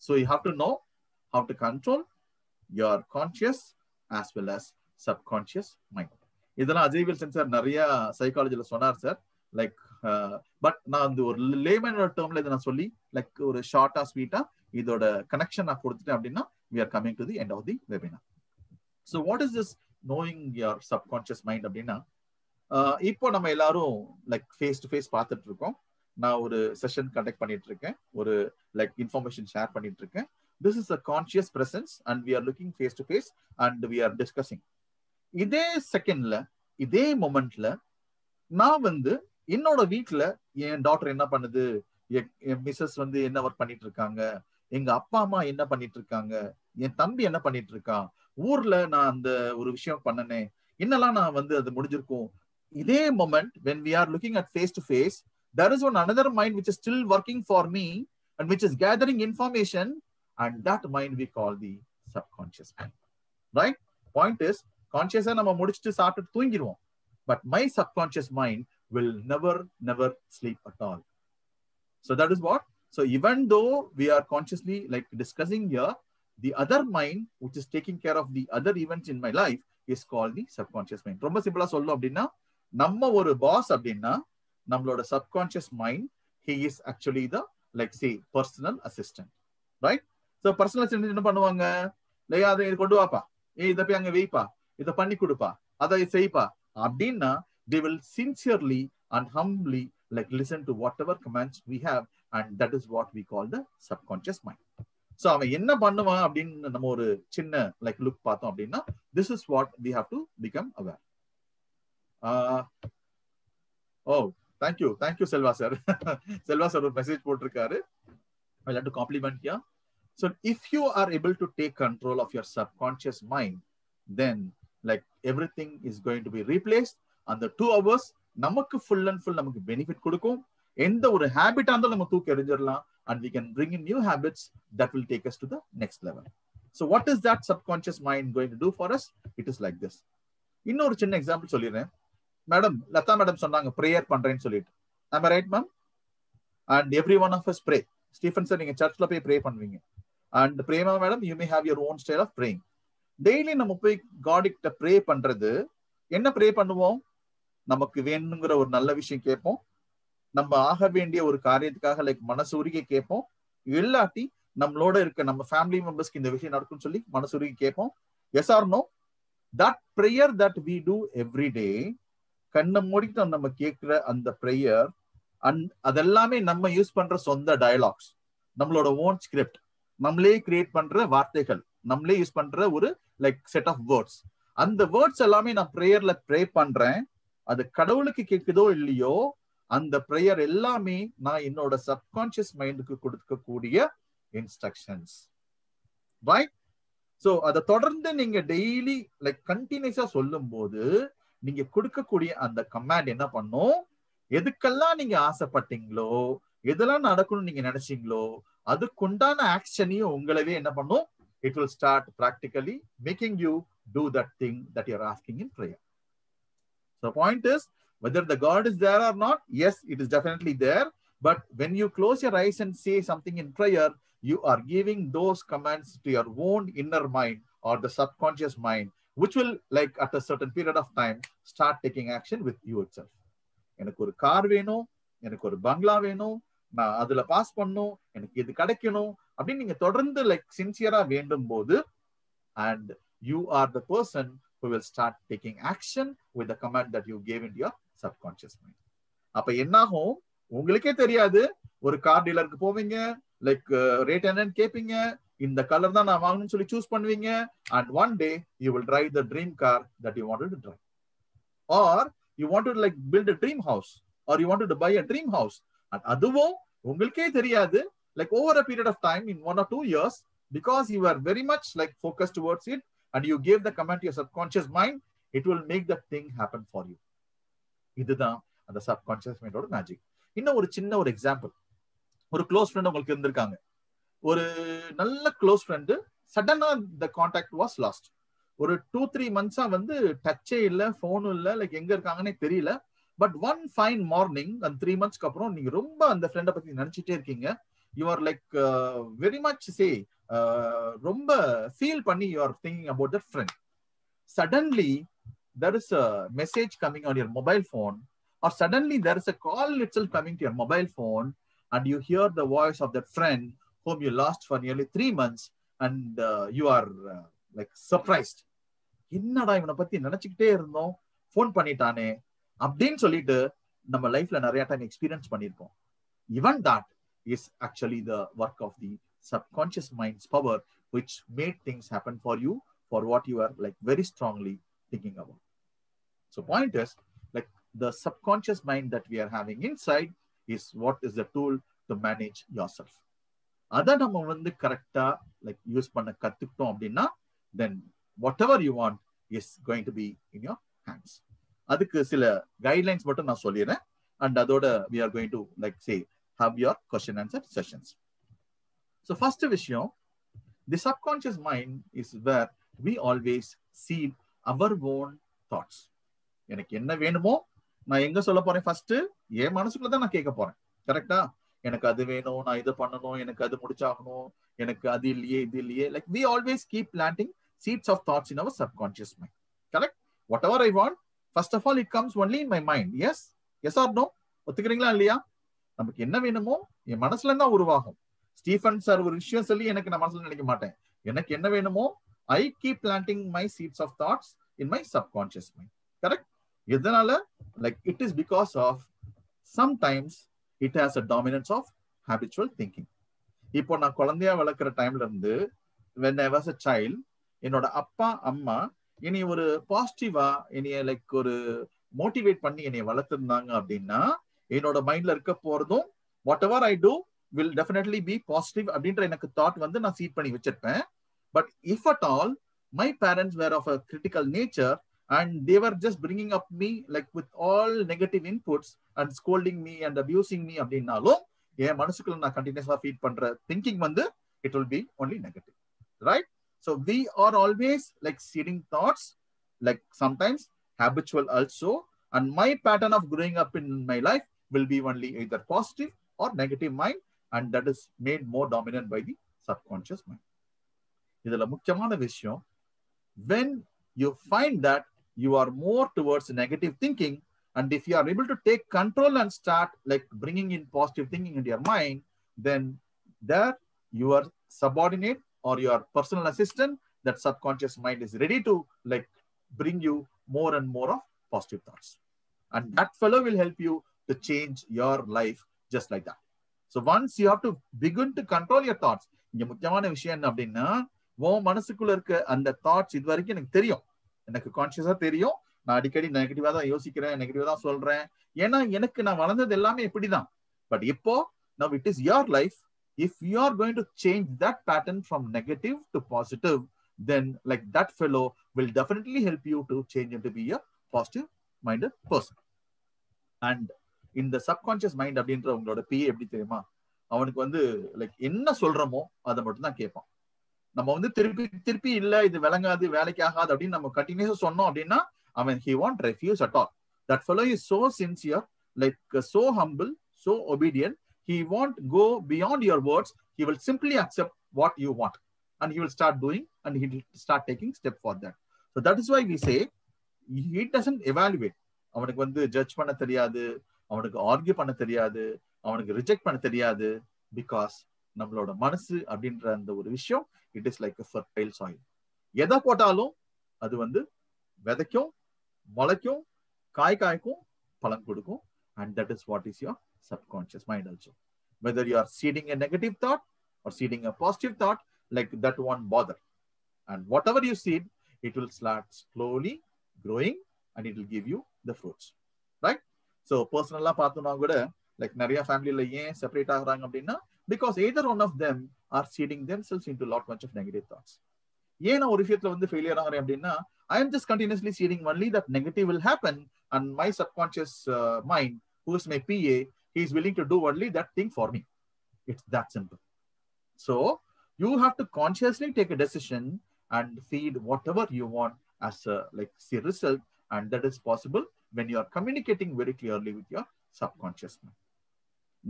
So you have to know how to control your conscious as well as subconscious mind. இதெல்லாம் Ajay Wilson sir நிறைய சைக்காலஜில சொன்னார் sir. Like but நான் வந்து ஒரு லேமனோட டேர்ம்ல இதை நான் சொல்லி லைக் ஒரு ஷார்ட்டா ஸ்வீட்டா இதோட கனெக்ஷன் நான் கொடுத்துட்டேன் அப்படின்னா, we are coming to the end of the webinar. So what is this knowing your subconscious mind அப்படின்னா, இப்போ நம்ம எல்லாரும் லைக் ஃபேஸ் டு ஃபேஸ் பார்த்துட்டு இருக்கோம். நான் ஒரு செஷன் கண்டக்ட் பண்ணிட்டு இருக்கேன், ஒரு லைக் இன்ஃபர்மேஷன் ஷேர் பண்ணிட்டு இருக்கேன். This is a conscious presence and we are looking face to face and we are discussing. இதே செகண்ட்ல, இதே மொமெண்ட்ல நான் வந்து என்னோட வீட்டுல என் டாக்டர் என்ன பண்ணுது, என் மிஸ்ஸஸ் வந்து என்ன ஒர்க் பண்ணிட்டு இருக்காங்க, எங்க அப்பா அம்மா என்ன பண்ணிட்டு இருக்காங்க, என் தம்பி என்ன பண்ணிட்டு இருக்கான், ஊர்ல நான் அந்த ஒரு விஷயம் பண்ணனே, என்னெல்லாம் நான் வந்து அது முடிஞ்சிருக்கும். இதே moment when we are looking at face to face, there is one another mind which is still working for me and which is gathering information, and that mind we call the subconscious mind, right? Point is, conscious நம்ம முடிச்சிட்டு சாப்பிட்டு தூங்கிடுவோம், but my subconscious mind will never sleep at all. So that is what, so even though we are consciously like discussing here, the other mind which is taking care of the other events in my life is called the subconscious mind. ரொம்ப சிம்பிளா சொல்லணும் அப்படின்னா, நம்ம ஒரு pass அப்படின்னா நம்மளோட subconscious mind, he is actually the like say personal assistant, right? So personal assistant என்ன பண்ணுவாங்க, லைக் அதை கொண்டு வாப்பா, இதை போய் அங்க வைப்பா, இதை பண்ணி கொடுப்பா, அதை செய்ப்பா அப்படின்னா, they will sincerely and humbly like listen to whatever commands we have, and that is what we call the subconscious mind. So அவன் என்ன பண்ணுவான் அப்படின்னு நம்ம ஒரு சின்ன like look பார்த்தோம் அப்படின்னா, this is what we have to become aware. Oh, thank you Selva sir. Selva sir ஒரு மெசேஜ் போட்டிருக்காரு, I like to compliment here. So if you are able to take control of your subconscious mind, then like everything is going to be replaced. அந்த 2 hours நமக்கு full and full நமக்கு benefit கொடுக்கும். எந்த ஒரு ஹேபிட்டா இருந்தாலும் நம்ம தூக்கி எறிஞ்சிடலாம், and we can bring in new habits that will take us to the next level. So what is that subconscious mind going to do for us? It is like this. இன்னொரு சின்ன example சொல்லிடுறேன். Madam, Latha madam சொன்னாங்க prayer பண்றேன்னு சொல்லிட்டு. am I right ma'am? And every one of us pray. Stephen sir நீங்க சர்ச்ல போய் pray பண்ணுவீங்க, and Prema madam you may have your own style of praying. Daily நம்ம போய் காட் கிட்ட ப்ரே பண்றது, என்ன ப்ரே பண்ணுவோம், நமக்கு வேணுங்கிற ஒரு நல்ல விஷயம் கேட்போம், நம்ம ஆக வேண்டிய ஒரு காரியத்துக்காக லைக் மனசு உருகி கேட்போம், இல்லாட்டி நம்மளோட இருக்க நம்ம ஃபேமிலி மெம்பர்ஸ்க்கு இந்த விஷயம் நடக்கும்னு சொல்லி மனசு உருகி கேட்போம். Yes or no? That prayer that we do every day, கண்ணை மூடிட்டு நம்ம கேட்கிற அந்த ப்ரேயர் அதெல்லாமே நம்ம யூஸ் பண்ற சொந்த டயலாக்ஸ், நம்மளோட ஓன் ஸ்கிரிப்ட், நம்மளே கிரியேட் பண்ற வார்த்தைகள், நம்மளே யூஸ் பண்ற ஒரு லைக் செட் ஆஃப் வேர்ட்ஸ். அந்த வேர்ட்ஸ் எல்லாமே நான் ப்ரேயர்ல ப்ரே பண்றேன். அது கடவுளுக்கு கேட்குதோ இல்லையோ, அந்த ப்ரேயர் எல்லாமே நான் என்னோட சப்கான்சியஸ் மைண்டுக்கு கொடுக்கக்கூடிய இன்ஸ்ட்ரக்ஷன்ஸ். ரைட்? சோ அதை தொடர்ந்து நீங்க டெய்லி லைக் கண்டினியூஸா சொல்லும் போது நீங்க கொடுக்கக்கூடிய அந்த கமாண்ட் என்ன பண்ணும், எதுக்கெல்லாம் நீங்க ஆசைப்பட்டீங்களோ, எதெல்லாம் நடக்கணும்னு நீங்க நினைச்சீங்களோ, அதுக்குண்டான ஆக்ஷனையும் உங்களவே என்ன பண்ணும், it will start practically making you do that thing that you're asking in prayer. So the point is, whether the God is there or not, yes, it is definitely there. But when you close your eyes and say something in prayer, you are giving those commands to your own inner mind or the subconscious mind, which will, like at a certain period of time, start taking action with you itself. எனக்கு ஒரு car வேணும், எனக்கு ஒரு பங்களா வேணும், நான் அதுல pass பண்ணும், எனக்கு இது கிடைக்கணும் அப்படின்னு நீங்க தொடர்ந்து லைக் சின்சியரா வேண்டும் போது, and you are the person who will start taking action with the command that you gave into your subconscious mind. அப்ப என்னாகும், உங்களுக்கே தெரியாது, ஒரு கார் டீலருக்கு போவீங்க, லைக் ரேட் என்னன்னு கேட்பீங்க, இந்த கலர் தான் நான் வாங்கணும்னு சொல்லி சூஸ் பண்ணுவீங்க, and one day you will drive the dream car that you wanted to drive, or you wanted to like build a dream house, or you wanted to buy a dream house, and அதுவும் உங்களுக்கே தெரியாது, like over a period of time in 1 or 2 years, because you are very much like focused towards it and you gave the command to your subconscious mind, it will make that thing happen for you. இதுதான் அந்த subconscious மைண்டோட magic. இன்னும் ஒரு சின்ன ஒரு example. ஒரு close friend உங்களுக்கு இருந்திருக்காங்க, ஒரு நல்ல க்ளோஸ் ஃப்ரெண்டு, சடனா the contact was lost. ஒரு 2-3 months வந்து டச்சே இல்லை, ஃபோனும் இல்லை, லைக் எங்க இருக்காங்கன்னே தெரியல. பட் ஒன் ஃபைன் மார்னிங் அந்த 3 monthsக்கு அப்புறம் நீங்க ரொம்ப அந்த ஃப்ரெண்டை பத்தி நினைச்சிட்டே இருக்கீங்க. You are like very much ரொம்ப ஃபீல் பண்ணி you are thinking about that friend. Suddenly there is a message coming on your mobile phone, or suddenly there is a call itself coming to your mobile phone, and you hear the voice of that friend whom you lost for nearly 3 months, and you are like surprised. என்னடா இவனை பத்தி நினைச்சுக்கிட்டே இருந்தோம், phone பண்ணிட்டானே அப்படின்னு சொல்லிட்டு நம்ம லைஃப்ல நிறைய டைம் எக்ஸ்பீரியன்ஸ் பண்ணிருப்போம். Even that is actually the work of the subconscious mind's power, which made things happen for you for what you are like very strongly thinking about. So point is, like the subconscious mind that we are having inside is what is the tool to manage yourself. Ada நம்ம வந்து கரெக்டா like use பண்ண கத்துக்கிட்டோம் அப்படின்னா, then whatever you want is going to be in your hands. அதுக்கு சில guidelines மட்டும் நான் சொல்லிடுறேன், and அதோட we are going to like say have your question answer sessions. So first விஷயம், the subconscious mind is where we always see our own thoughts. எனக்கு என்ன வேணுமோ நான் எங்க சொல்ல போறேன், ஃபர்ஸ்ட் என் மனசுக்குள்ள தான் நான் கேட்க போறேன். கரெக்டா? எனக்கு அது வேணும், நான் இது பண்ணணும், எனக்கு அது முடிச்சாகணும், எனக்கு அது இல்லையே இது இல்லையே. Like we always keep planting seeds of thoughts in our subconscious mind. Correct? Whatever I want, first of all it comes only in my mind. Yes? Yes or no? ஒத்துக்கிறீங்களா இல்லையா? நமக்கு என்ன வேணுமோ என் மனசுல தான் உருவாகும். ஸ்டீஃபன் சார் ஒரு விஷயம் சொல்லி எனக்கு நான் மனசுல நினைக்க மாட்டேன். எனக்கு என்ன வேணுமோ I keep planting my seeds of thoughts in my subconscious mind. Correct? எதனால? Like it is because of sometimes it has a dominance of habitual thinking. இப்போ நான் குழந்தையா வளர்க்குற டைம்ல இருந்து when I was a child, என்னோட அப்பா அம்மா என்னைய ஒரு பாசிட்டிவா என்னைய லைக் ஒரு மோட்டிவேட் பண்ணி என்னைய வளர்த்துருந்தாங்க அப்படின்னா, என்னோட மைண்ட்ல இருக்க போறதும் whatever I do will definitely be positive அப்படின்ற எனக்கு தாட் வந்து நான் சீட் பண்ணி வச்சிருப்பேன். But if at all my parents were of a critical nature and they were just bringing up me like with all negative inputs and scolding me and abusing me அப்படின்னாலும் என் மனசுக்குள்ள நான் கண்டினியூஸா feet பண்ற thinking வந்து it will be only negative. Right? So we are always like seeding thoughts, like sometimes habitual also, and my pattern of growing up in my life will be only either positive or negative mind, and that is made more dominant by the subconscious mind. இதுல முக்கியமான விஷயம், when you find that you are more towards negative thinking, and if you are able to take control and start like bringing in positive thinking into your mind, then there your subordinate or your personal assistant, that subconscious mind is ready to like bring you more and more of positive thoughts. and that fellow will help you to change your life just like that. So once you have to begin to control your thoughts, இங்க முக்கியமான விஷயம் என்ன அப்படின்னா, உன் மனசுக்குள்ள இருக்க அந்த thoughts இது வரைக்கும் எனக்கு தெரியும், எனக்கு கான்சியஸா தெரியும், நான் அடிக்கடி நெகட்டிவா தான் யோசிக்கிறேன், நெகட்டிவா தான் சொல்றேன், ஏன்னா எனக்கு நான் வளர்ந்தது எல்லாமே இப்படிதான். பட் இப்போ now it is your life. If you are going to change that pattern from negative to positive, then like that fellow will definitely help you to change into be a positive minded person. And in the subconscious mind அப்படின்ற உங்களோட PA எப்படி தெரியுமா, அவனுக்கு வந்து like என்ன சொல்றோமோ அதை மட்டும் தான் கேட்பான். நம்ம வந்து திருப்பி திருப்பி இல்ல இது விளங்காது வேலைக்கு ஆகாது அப்படின்னு நம்ம கண்டினியூஸா சொன்னோம் அப்படின்னா அவன் he won't refuse at all. That fellow is so sincere, like so humble, so obedient. He won't go beyond your words. He will simply accept what you want, and he will start doing, and he will start taking step for that. So that is why we say he doesn't evaluate. அவனுக்கு வந்து judge பண்ண தெரியாது, அவனுக்கு argue பண்ண தெரியாது, அவனுக்கு reject பண்ண தெரியாது. பிகாஸ் நம்மளோட மனசு அப்படின்ற அந்த ஒரு விஷயம், it is like a fertile soil. எதை போட்டாலும் அது வந்து விதைக்கும், முளைக்கும், காய்க்கும், பலன் கொடுக்கும். And that is what is your subconscious mind also. Whether you are seeding a negative thought or seeding a positive thought, like that won't bother. And whatever you seed, it will start slowly growing and it will give you the fruits. Right? So personally பார்த்தோம்னா கூட like நிறைய ஃபேமிலில ஏன் separate ஆகுறாங்க அப்படின்னா, because either one of them are seeding themselves into lot much of negative thoughts. ஏன் நான் ஒரு விஷயத்துல வந்து ஃபெயிலியர் ஆகிறேன் அப்படின்னா, I am just continuously seeding only that negative will happen, and my subconscious mind, who is my PA, he is willing to do only that thing for me. It's that simple. So you have to consciously take a decision and feed whatever you want as a like see result, and that is possible when you are communicating very clearly with your subconscious mind.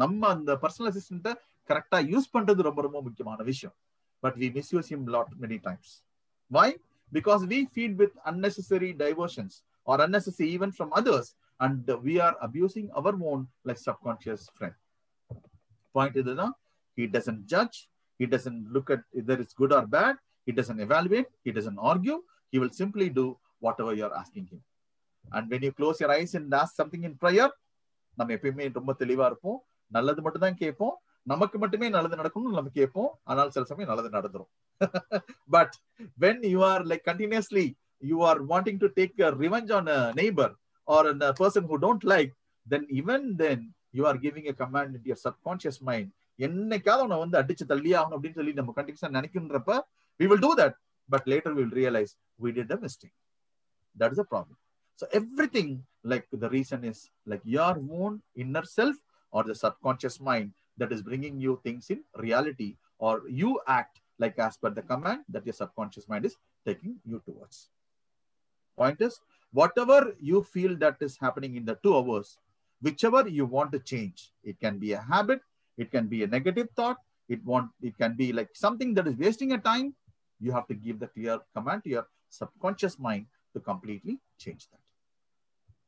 நம்ம அந்த personal அசிஸ்டன்ட்டை கரெக்டா use பண்றது ரொம்ப ரொம்ப முக்கியமான விஷயம். But we misuse him a lot many times. Why? Because we feed with unnecessary diversions or unnecessary even from others, and we are abusing our own like subconscious friend. Point is that he doesn't judge, he doesn't look at whether it's good or bad, he doesn't evaluate, he doesn't argue, he will simply do whatever you're asking him. And when you close your eyes and ask something in prayer, நம்ம எப்பயுமே ரொம்ப தெளிவா இருப்போம், நல்லது மட்டும் தான் கேட்போம், நமக்கு மட்டுமே நல்லது நடக்கணும்னு நம்ம கேட்போம், ஆனால் சில சமயம் நல்லது நடந்துரும். But when you are like continuously you are wanting to take a revenge on a neighbor or a person who don't like, then even then you are giving a command into your subconscious mind, என்னைக்காவது உன்னை வந்து அடிச்சு தள்ளியே ஆகணும் அப்படின்னு சொல்லி நம்ம கண்டினியூஸா நினைக்கின்றப்ப we will do that, but later we will realize we did a mistake. That is the problem. So everything like the reason is like your own inner self or the subconscious mind that is bringing you things in reality, or you act like as per the command that your subconscious mind is taking you towards. Point is, whatever you feel that is happening in the 2 hours, whichever you want to change, it can be a habit, it can be a negative thought, it can be like something that is wasting your time. You have to give the clear command to your subconscious mind to completely change that.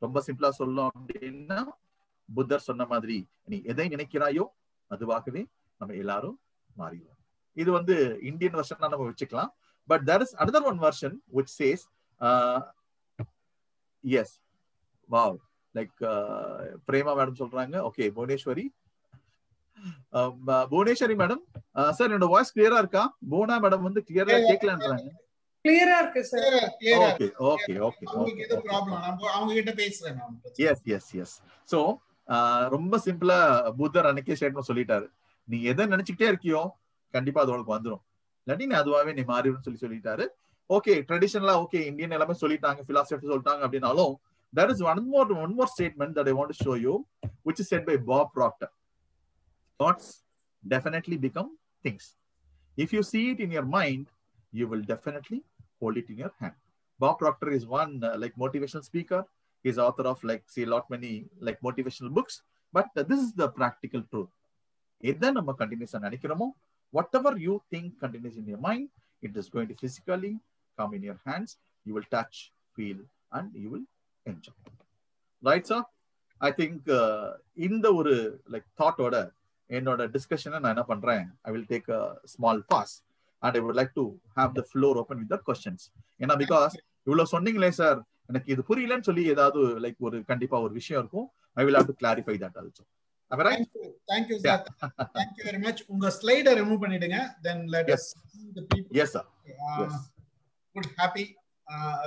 ரொம்ப சிம்பிளா சொல்லணும் அப்படின்னா, புத்தர் சொன்ன மாதிரி நீ எதை நினைக்கிறாயோ அதுவாகவே நம்ம எல்லாரும் மாறிடுவோம். இது வந்து இந்தியன் வெர்ஷனா நம்ம வச்சுக்கலாம். But there is another one version which says yes, wow, like Prema madam சொல்றாங்க. ஓகே, புவனேஸ்வரி மேடம், சார் என்னோட வாய்ஸ் கிளியரா இருக்கா? போனா மேடம் வந்து கிளியரா கேட்கலன்றாங்க. கிளியரா இருக்கு சார். ஓகே ஓகே ஓகே உங்களுக்கு இது ப்ராப்ளம், அவங்க கிட்ட பேசுறேன் நான். எஸ். சோ ரொம்ப சிம்பிளா புத்தர் அன்னைக்கே ஸ்டேட்மென்ட் சொல்லிட்டாரு, நீ எதை நினைச்சுக்கிட்டே இருக்கியோ கண்டிப்பா அது உனக்கு வந்துடும், இல்லாட்டி நீ அதுவாவே நீ மாறிடும் சொல்லிட்டாரு. ஓகே, ட்ரெடிஷனலா ஓகே இந்தியன் எல்லாமே சொல்லிட்டாங்க, பிலாசபி சொல்லிட்டாங்க அப்படின்னாலும் there is one more statement that I want to show you, which is said by Bob Proctor. Thoughts definitely become things. If you see it in your mind, you will definitely hold it in your hand. Bob Proctor is one like motivational speaker. He is author of like see lot many like motivational books. But this is the practical truth. Edha nama continuous nanikramo, whatever you think continues in your mind, it is going to physically come in your hands. You will touch, feel, and you will enjoy. Right, sir? I think in the ஒரு like thought order என்னோட டிஸ்கஷனை நான் என்ன பண்றேன், I will take a small pause and I would like to have the floor open with the questions. ஏன்னா because இவ்வளவு சொன்னீங்களே sir, எனக்கு இது புரியலன்னு சொல்லி ஏதாவது லைக் ஒரு கண்டிப்பா ஒரு விஷயம் இருக்கும். I will have to clarify that also. Right? Thank you, sir. Thank you very much. உங்க ஸ்லைட ரிமூவ் பண்ணிடுங்க. Then let us see the people. Yes, sir. Yes. Good, happy.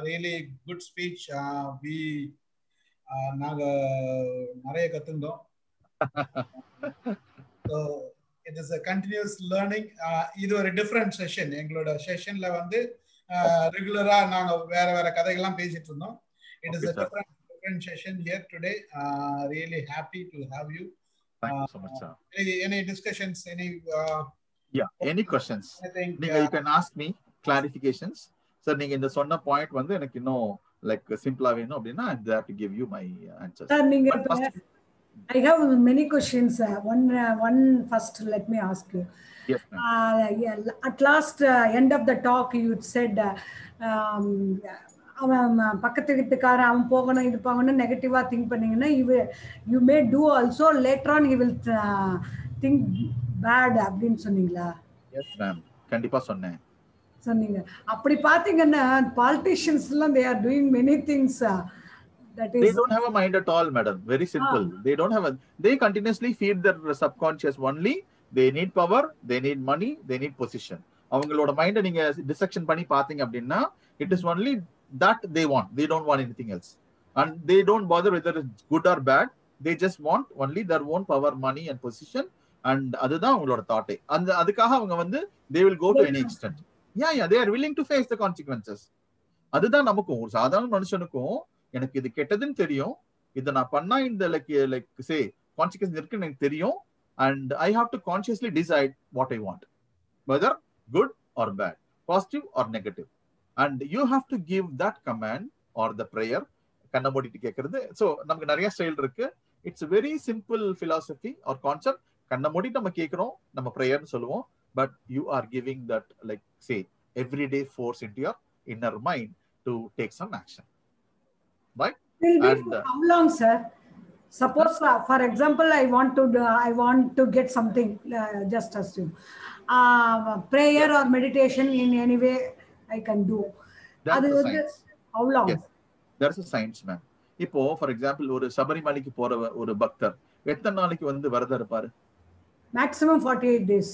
Really good speech. We நாங்க நிறைய கத்துண்டோம். So it is a continuous learning. இது ஒரு different session. எங்களோட செஷன்ல வந்து ரெகுலரா நாங்க வேற வேற கதைகள்லாம் பேசிட்டு இருந்தோம். It is a different session here today. Really happy to have you. Thank you so much, sir. Any discussions, any questions? You can ask me clarifications. Sir, நீங்க இந்த சொன்ன பாயிண்ட் வந்து எனக்கு இன்னும் லைக் சிம்பிளா வேணும் அப்படினா I have to give you my answers. Sir, I have many questions. One first, let me ask you. Yes, ma'am. At last, end of the talk, you said அவன் பக்கத்து வீட்டுக்காரன் அவன் போகணும் இது போகணும் நெகட்டிவா திங்க் பண்ணீங்கன்னா you may do also later on he will think bad அப்படின்னு சொன்னீங்களா? Yes, ma'am. கண்டிப்பா சொன்னேன். சொன்னீங்க. அப்படி பாத்தீங்கன்னா politicians எல்லாம் they are doing many things. They don't have a mind at all, madam. Very simple. They continuously feed their subconscious only. They need power, they need money, they need position. அவங்களோட மைண்ட நீங்க dissection பண்ணி பாத்தீங்க அப்படின்னா it is only that they want. They don't want anything else. And they don't bother whether it's good or bad. They just want only their own power, money and position. And அதுதான் அவங்களோட thought. அதுக்காக அவங்க வந்து they will go to any extent. Yeah, they are willing to face the consequences. அதுதான் நமக்கும் ஒரு சாதாரண மனுஷனுக்கும் எனக்கு இது கெட்டதுன்னு தெரியும், இதை நான் பண்ணா இந்த லைக் சே கான்சிக்வன்ஸ் இருக்குன்னு எனக்கு தெரியும், and I have to consciously decide what I want, whether good or bad, positive or negative, and you have to give that command or the prayer. கண்ண மூடிட்டு கேட்கறது. ஸோ நமக்கு நிறைய ஸ்டைல் இருக்கு. It's very simple philosophy or concept. கண்ண மூடிட்டு நம்ம கேட்கிறோம், நம்ம ப்ரேயர்னு சொல்லுவோம், but you are giving that like say everyday force into your inner mind to take some action. Right? And how long, sir? Suppose, for example, I want to get something. Just assume, prayer or meditation in any way I can do. That's a science. How long? Yes, there's a science, man. இப்போ for example ஒரு சபரிமலைக்கு போற ஒரு பக்தர் எத்தனை நாளைக்கு வந்து விரதம் இருப்பாரு? Maximum 48 days.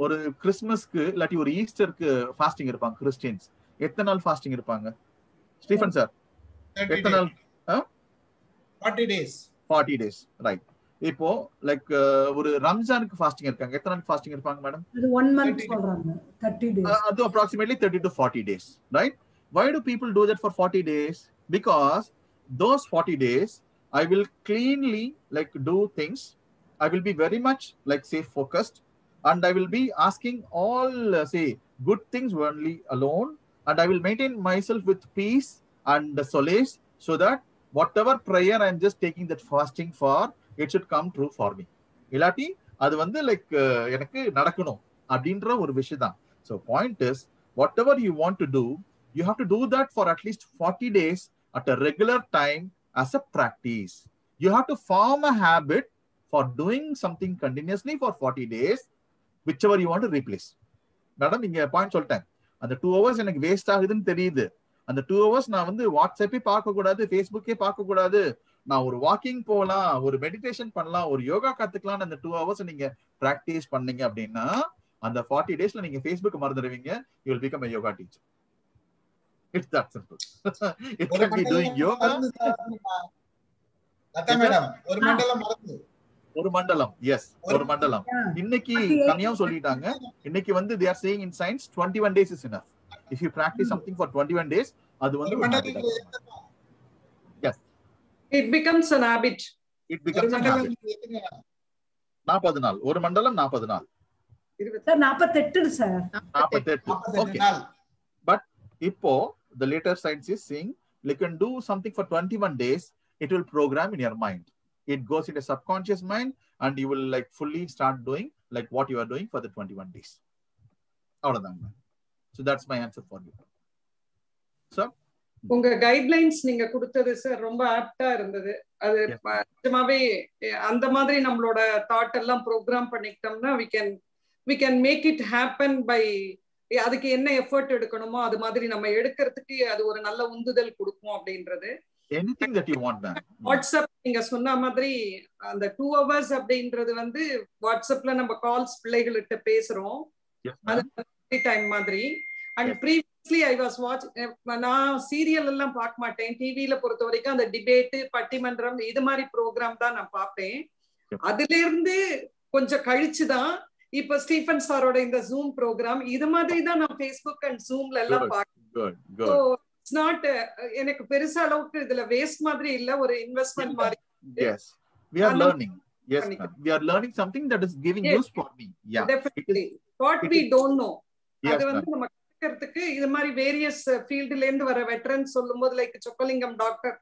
ஒரு கிறிஸ்மஸ்க்கு இல்லாட்டி ஒரு ஈஸ்டருக்கு ஃபாஸ்டிங் இருப்பாங்க கிறிஸ்டியன்ஸ். எத்தனை நாள் ஃபாஸ்டிங் இருப்பாங்க? ஸ்டீஃபன் சார் எத்தனை நாள்? 40 days. 40 days, right. இப்போ லைக் ஒரு ரம்ஜானுக்கு ஃபாஸ்டிங் இருக்காங்க. எத்தனை நாள் ஃபாஸ்டிங் இருப்பாங்க மேடம்? அது 1 month சொல்றாங்க. 30 days. அது approximately 30 to 40 days, right? Why do people do that for 40 days? Because those 40 days I will cleanly like do things. I will be very much like say focused, and I will be asking all say good things only alone, and I will maintain myself with peace and solace, so that whatever prayer I am just taking that fasting for, it should come true for me. Ilati adu vandu like எனக்கு நடக்கணும் அப்படின்ற ஒரு விஷயம் தான். So point is, whatever you want to do, you have to do that for at least 40 days at a regular time as a practice. You have to form a habit for doing something continuously for 40 days, whichever you want to replace. Madam, இங்க point சொல்லிட்டேன். அந்த 2 hours எனக்கு waste ஆகுதுன்னு தெரியுது. அந்த 2 hours நான் வந்து வாட்ஸ்அப்பே பார்க்க கூடாது, ஃபேஸ்புக்கே பார்க்க கூடாது, நான் ஒரு வாக்கிங் போகலாம், ஒரு மெடிடேஷன் பண்ணலாம், ஒரு யோகா கத்துக்கலாம். அந்த 2 hours நீங்க பிராக்டிஸ் பண்ணீங்க அப்படின்னா அந்த 40 daysல நீங்க Facebook மறந்துடுவீங்க. You will become a yoga teacher. It's that simple. It can be doing yoga. Latha madam ஒரு மண்டலம் மறந்து ஒரு மண்டலம், எஸ் ஒரு மண்டலம். இன்னைக்கு கம்மியா சொல்லிட்டாங்க. இன்னைக்கு வந்து they are saying in science 21 days is enough. If you practice something for 21 days, அது வந்து ஒரு habit. Yes, it becomes an habit. It becomes an habit. 40 நாள் ஒரு மண்டலம் 40 நாள். Sir 48 sir 48. Okay. But இப்போ the later science is saying you can do something for 21 days, it will program in your mind. It goes in a subconscious mind, and you will like fully start doing like what you are doing for the 21 days. Avladanga. So that's my answer for you. So உங்க guidelines நீங்க கொடுத்தது sir ரொம்ப ஆப்டா இருந்தது. அது நிஜமாவே அந்த மாதிரி நம்மளோட தாட் எல்லாம் program பண்ணிக்கிட்டோம்னா we can make it happen by அதுக்கு என்ன எஃபர்ட் எடுக்கணுமோ அது மாதிரி நம்ம எடுக்கிறதுக்கு அது ஒரு நல்ல உந்துதல் கொடுக்கும் அப்படின்றது. Anything that you want, ma'am. WhatsApp நீங்க சொன்ன மாதிரி அந்த 2 hours அப்படின்றது வந்து வாட்ஸ்அப்ல நம்ம கால்ஸ் பிள்ளைகள்கிட்ட பேசுறோம், அது டைம் மாதிரி. And previously I was watch, நான் சீரியல் எல்லாம் பார்க்க மாட்டேன். டிவியில பொறுத்த வரைக்கும் அந்த டிபேட், பட்டிமன்றம் இது மாதிரி ப்ரோக்ராம் தான் நான் பார்ப்பேன். அதுல இருந்து கொஞ்சம் கழிச்சுதான் இப்ப ஸ்டீஃபன் சாரோட இந்த ஜூம் ப்ரோக்ராம் இது மாதிரி தான் நான் ஃபேஸ்புக் அண்ட் ஜூம்ல எல்லாம் பார்க்கிறேன். இட்ஸ் நாட் எனக்கு பெருசா அளவுக்கு இதுல வேஸ்ட் மாதிரி இல்ல, ஒரு இன்வெஸ்ட்மெண்ட் மாதிரி. Yes, we are learning. Yes, ma'am. We are learning something that is giving use for me. Yeah, definitely. What we don't know, அது வந்து நம்ம கத்துக்கிறதுக்கு இது மாதிரி வேரியஸ் ஃபீல்ட்ல இருந்து வர வெட்டரன்ஸ் சொல்லும்போது, லைக் சொக்கலிங்கம் டாக்டர்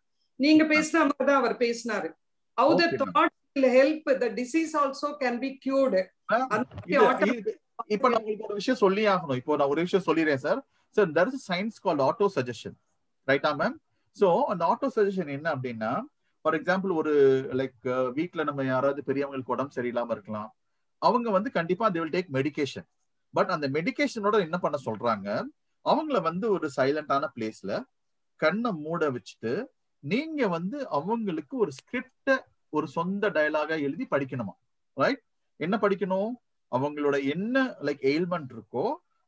நீங்க பேசின மாதிரி தான் அவர் பேசினாரு. How the thought will help the disease also can be cured. இப்போ நான் உங்களுக்கு ஒரு விஷயம் சொல்லி ஆகணும். இப்போ நான் ஒரு விஷயம் சொல்லிடுறேன் sir. So there is a science called auto suggestion, right, ma'am? So அந்த auto suggestion என்ன அப்படின்னா, ஃபார் எக்ஸாம்பிள் ஒரு லைக் வீட்ல நம்ம யாராவது பெரியவங்களுக்கு உடம்பு சரியில்லாம இருக்கலாம், அவங்க வந்து கண்டிப்பா they will take medication. But அந்த மெடிகேஷனோட என்ன பண்ண சொல்றாங்க, அவங்கள வந்து ஒரு சைலண்டான பிளேஸ்ல கண்ணை மூட வச்சுட்டு நீங்க வந்து அவங்களுக்கு ஒரு ஸ்கிரிப்ட ஒரு சொந்த டயலாகா எழுதி படிக்கணுமா, ரைட்? என்ன படிக்கணும், அவங்களோட என்ன லைக் எயில்மெண்ட் இருக்கோ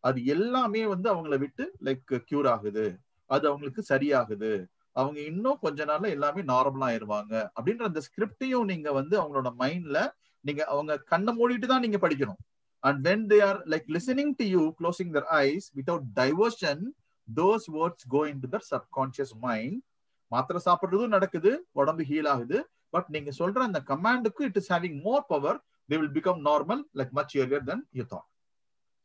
அது எல்லாமே வந்து அவங்கள விட்டு லைக் கியூர் ஆகுது, அது அவங்களுக்கு சரியாகுது, அவங்க இன்னும் கொஞ்ச நாள்ல எல்லாமே நார்மலா ஆயிருவாங்க அப்படின்ற அந்த ஸ்கிரிப்டையும் நீங்க வந்து அவங்களோட மைண்ட்ல நீங்க அவங்க கண்ணை மூடிட்டு தான் நீங்க படிக்கணும். And when they are like listening to you, closing their eyes without diversion, those words go into their subconscious mind. மாத்திரை சாப்பிடுறதும் நடக்குது, உடம்பு ஹீல் ஆகுது, பட் நீங்க சொல்ற அந்த கமாண்டுக்கு it is having more power. They will become normal like much earlier than you thought.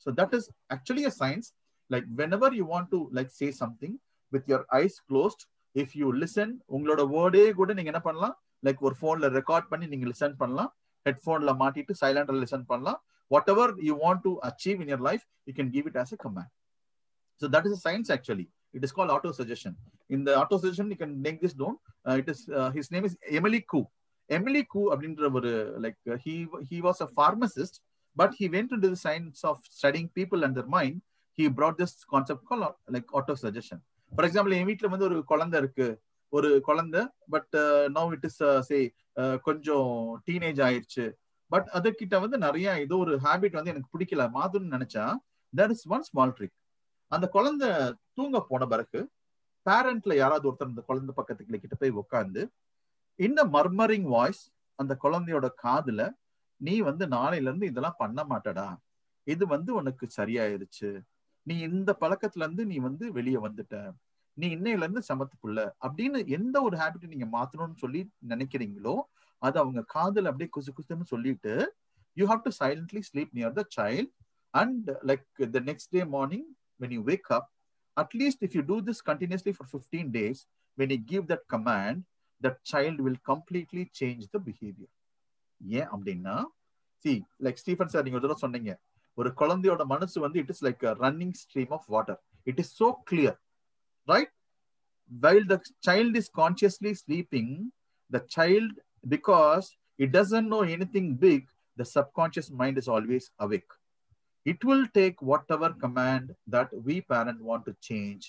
So that is actually a science. Like whenever you want to like say something with your eyes closed, if you listen, உங்களோட வேர்டே கூட நீங்க என்ன பண்ணலாம், like ஒரு போன்ல record பண்ணி நீங்க listen பண்ணலாம், ஹெட்போன்ல மாட்டிட்டு சைலண்ட்ல லிசன் பண்ணலாம். Whatever you want to achieve in your life, you can give it as a command. So that is a science actually. It is called auto suggestion. In the auto suggestion, you can make this down. It is his name is Emily Koo. Emily Koo அப்படின்ற ஒரு like he was a pharmacist, but he went into the science of studying people and their mind. He brought this concept called like auto suggestion. For example, என் வீட்ல வந்து ஒரு குழந்தை இருக்கு, ஒரு குழந்தை, but now it is say கொஞ்சம் teenage ஆயிடுச்சு, but அதுக்கிட்ட வந்து நிறைய ஏதோ ஒரு ஹேபிட் வந்து எனக்கு பிடிக்கல மாதுன்னு நினைச்சா, there is one small trick. அந்த குழந்தை தூங்க போன பிறகு பேரண்ட்ல யாராவது ஒருத்தர் அந்த குழந்தை பக்கத்துக்கு கிட்ட போய் உட்காந்து இந்த மர்மரிங் வாய்ஸ் அந்த குழந்தையோட காதுல, நீ வந்து நாளையில இருந்து இதெல்லாம் பண்ண மாட்டடா, இது வந்து உனக்கு சரியாயிருச்சு, நீ இந்த பழக்கத்துல இருந்து நீ வந்து வெளியே வந்துட்ட, நீ இன்னையில இருந்து சமத்துக்குள்ள அப்படின்னு எந்த ஒரு ஹேபிட்டை நீங்க மாத்தணும்னு சொல்லி நினைக்கிறீங்களோ அது அவங்க காதுல அப்படியே குசு குசுன்னு சொல்லிட்டு, you have to silently sleep near the child, and like the next day morning when you wake up, at least if you do this continuously for 15 days, when you give that command, that child will completely change the behavior. ஏன் அப்படின்னா, see like Stephen sir நீங்க ஒரு தடவை சொன்னீங்க, ஒரு குழந்தையோட மனசு வந்து it is like a running stream of water. It is so clear, right? While the child is consciously sleeping, the child, because it doesn't know anything big, the subconscious mind is always awake. It will take whatever command that we parents want to change,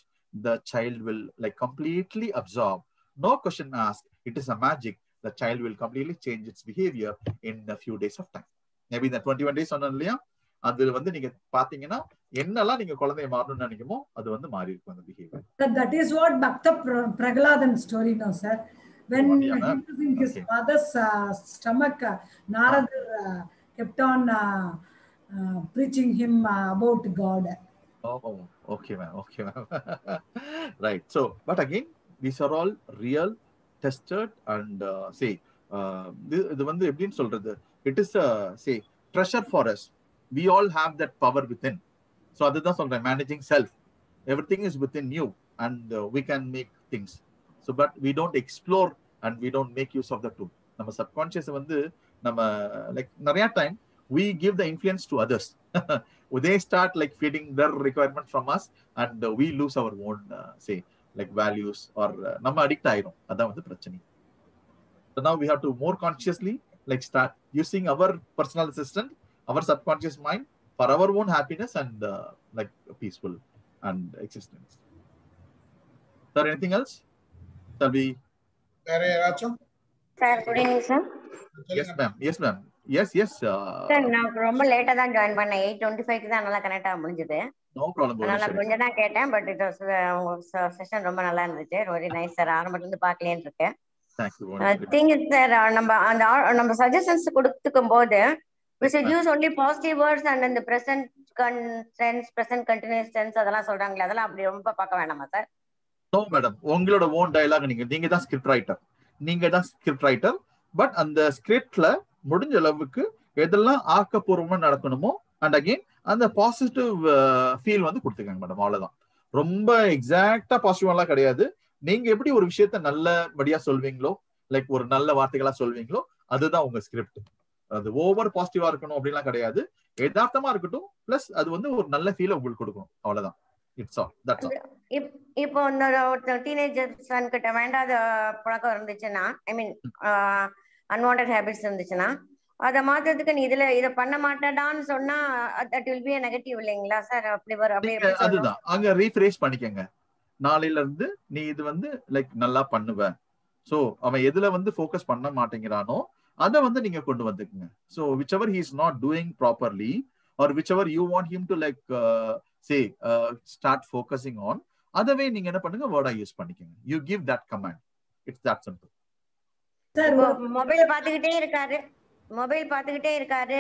the child will like completely absorb. No question asked. It is a magic. The child will completely change its behavior in a few days of time. Maybe the 21 days சொன்னேன் இல்லையா, அது வந்து நீங்க பாத்தீங்கன்னா என்னெல்லாம் நீங்க குழந்தைய மாறணும்னு நினைக்குமோ அது வந்து மாறி இருக்கும் அந்த behavior. That is what Bhakta Pragladan story now, sir. When he was in his father's stomach, Narada kept on preaching him about God. Oh, okay, ma'am. Okay, ma'am. Right. So, but again, these are all real, tested, and say, இது வந்து எப்படின்னு சொல்றது? It is say treasure for us. We all have that power within. So, அதுதான் சொல்றேன், managing self. Everything is within you, and we can make things. So, but we don't explore and we don't make use of the tool. நம்ம subconscious வந்து நம்ம like நிறைய time we give the influence to others. They start like feeding their requirement from us, and we lose our own say like values, or நம்ம addict ஆயிரும். அதான் வந்து பிரச்சனை. So now we have to more consciously like start using our personal assistant, our subconscious mind, for our own happiness and like peaceful and existence. Sir, anything else? Shall we? வேற யாராச்சும்? Sir, good evening, sir. Yes, ma'am. Yes, ma'am. Yes, yes. Sir, நான் ரொம்ப லேட்டா தான் join பண்ணேன். 8:25 தான் நல்லா connect ஆக முடிஞ்சது. No problem. நான் கொஞ்சம் தான் கேட்டேன், பட் இட் வாஸ் உங்க செஷன் ரொம்ப நல்லா இருந்துச்சு. Very nice sir. ஆரம்பத்துல இருந்து பார்க்கலேன்னு இருக்கேன். Thank you. Thing is, sir, நம்ம சஜஷன்ஸ் கொடுத்துக்கும் போது we should use only positive words and in the present tense, present continuous tense அதெல்லாம் சொல்றாங்களே, அதெல்லாம் அப்படி ரொம்ப பார்க்க வேணாமா சார்? No, madam. உங்களோட ஓன் டயலாக் நீங்க தான் ஸ்கிரிப்ட் ரைட்டர். பட் அந்த ஸ்கிரிப்ட்ல முடிஞ்ச அளவுக்கு எதெல்லாம் ஆக்கப்பூர்வமா நடக்கணுமோ அண்ட் அகைன் அந்த பாசிட்டிவ் ஃபீல் வந்து கொடுத்துக்கங்க மேடம். அவ்வளவுதான். ரொம்ப எக்ஸாக்டா பாசிட்டிவெல்லாம் கிடையாது. நீங்க எப்படி ஒரு விஷயத்த நல்லபடியா சொல்வீங்களோ, லைக் ஒரு நல்ல வார்த்தைகளா சொல்வீங்களோ, அதுதான் உங்க ஸ்கிரிப்ட். அது ஓவர் பாசிட்டிவா இருக்கணும் அப்படின்லாம் கிடையாது. யதார்த்தமா இருக்கட்டும், பிளஸ் அது வந்து ஒரு நல்ல ஃபீலை உங்களுக்கு கொடுக்கணும். அவ்வளவுதான். It's all. That's all. இப்போ இந்த டீனேஜர் சன் கிட்ட வேண்டாத பழக்கம் இருந்துச்சுன்னா, ஐ மீன் அன்வான்டட் ஹேபிட்ஸ் இருந்துச்சுன்னா, அதை மாத்துறதுக்கு நீ இதை பண்ண மாட்டேடான்னு சொன்னா that will be a negative இல்லைங்களா சார்? அதுதான் அங்க ரீஃப்ரேஸ் பண்ணிக்கங்க. நாளையில இருந்து நீ இது வந்து லைக் நல்லா பண்ணுவ. சோ அவன் எதுல வந்து ஃபோக்கஸ் பண்ண மாட்டேங்கிறானோ அதை வந்து நீங்க கொண்டு வந்துக்குங்க. So whichever he is not doing properly or whichever you want him to like say start focusing on, அதவே நீங்க என்ன பண்ணுங்க, வேர்டா யூஸ் பண்ணிக்கங்க. you give that command. It's that simple. Sir, mobile பாத்துக்கிட்டே இருக்காரு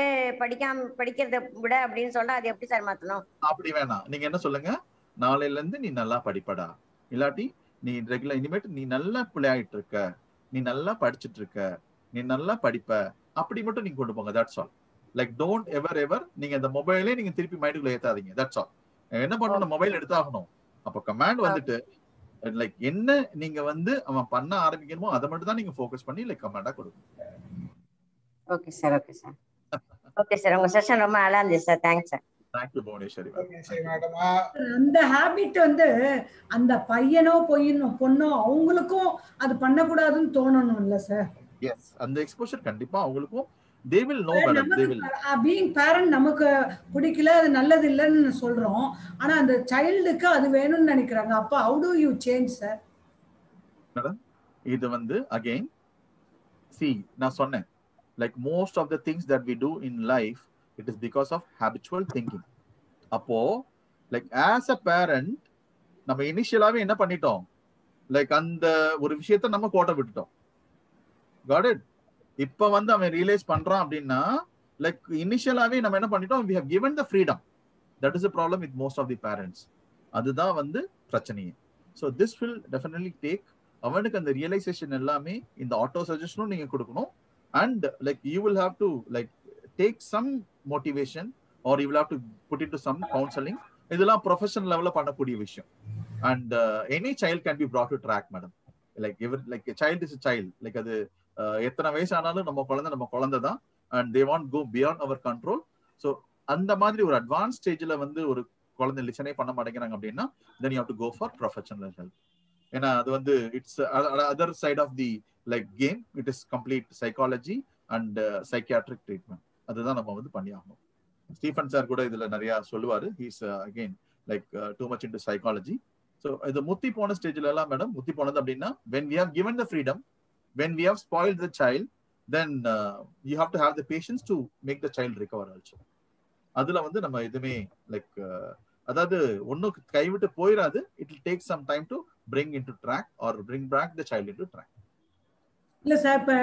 படிக்கிறத விட அப்படின்னு சொல்றா, அது எப்படி சார் மாத்தணும்? அப்படி வேணாம். நீங்க என்ன சொல்லுங்க, நாளையில இருந்து நீ நல்லா படிப்படா, இல்லாட்டி நீ ரெகுலர் இனிமேட்டு நீ நல்லா விளையாடிட்டு இருக்க, நீ நல்லா படிச்சுட்டு இருக்க, நீ நல்லா படிப்ப, அப்படி மட்டும் நீங்க கொண்டு போங்க. That's all. Like don't ever நீங்க அந்த மொபைலே நீங்க திருப்பி மைண்டுக்குள்ள ஏத்தாதீங்க. That's all. என்ன பண்ணணும், மொபைல் எடுத்தாகணும். அப்ப கமாண்ட் வந்துட்டு லைக் என்ன நீங்க வந்து அவன் பண்ண ஆரம்பிக்கணுமோ அதை மட்டும் தான் நீங்க ஃபோக்கஸ் பண்ணி லைக் கமாண்டா கொடுக்கணும். Okay sir. உங்க செஷன் ரொம்ப நல்லா இருந்துச்சு sir. Thanks sir. Thank you, Bhuvaneswari. அந்த ஹாபிட் வந்து அந்த பையனோ பொண்ணோ அவங்களுக்கும் அது பண்ணக்கூடாதுன்னு தோணணும் இல்ல சார்? Yes, அந்த எக்ஸ்போஷர் கண்டிப்பா அவங்களுக்கும் they will know better. They will. Being parent நமக்கு பிடிக்கல, அது நல்லது இல்லைன்னு சொல்றோம். ஆனா அந்த சைல்டுக்கு அது வேணும்னு நினைக்கிறாங்க. அப்ப how do you change sir? Madam, இது வந்து again see நான் சொன்னேன், like most of the things that we do in life, it is because of habitual thinking. அப்போ like as a parent நம்ம இனிஷியலாவே என்ன பண்ணிட்டோம், லைக் அந்த ஒரு விஷயத்த நம்ம கோட்டை விட்டுட்டோம். Got it? இப்ப வந்து அவன் ரியலைஸ் பண்றான் அப்படின்னா லைக் இனிஷியலாவே நம்ம என்ன பண்ணிட்டோம், we have given the freedom. That is the problem with most of the parents. அதுதான் வந்து பிரச்சனையே. So this will definitely take அவனுக்கு அந்த ரியலைசேஷன் எல்லாமே இந்த ஆட்டோ சஜஷனும் நீங்க கொடுக்கணும். And like you will have to like take some motivation or you will have to put into some counseling. இதெல்லாம் ப்ரொஃபஷனல் லெவல்ல பண்ணக்கூடிய விஷயம். And any child can be brought to track, madam. Like a child is a child. Like அது எத்தனை வயசு ஆனாலும் நம்ம குழந்தை தான். And they won't go beyond our control. So அந்த மாதிரி ஒரு அட்வான்ஸ் ஸ்டேஜ்ல வந்து ஒரு குழந்தை லிசனே பண்ண மாட்டேங்கிறாங்க அப்படின்னா then you have to go for professional help. ஏன்னா அது வந்து it's other side of the like game. It is complete psychology and psychiatric treatment. அதுதான் நம்ம வந்து பண்ணி ஆகணும். ஸ்டீஃபன் சார் கூட இதுல நிறைய சொல்லுவாரு. He's again like too much into psychology. So இது முத்தி போன ஸ்டேஜ்ல எல்லாம் மேடம் முத்தி போனது அப்படின்னா when we have given the freedom, when we have spoiled the child, then you have to have the patience to make the child recover also. அதுல வந்து நம்ம எதுவுமே லைக் அதாவது ஒன்னும் கைவிட்டு போயிடாது. It will take some time to bring into track or bring back the child into track. இல்ல sir, இப்ப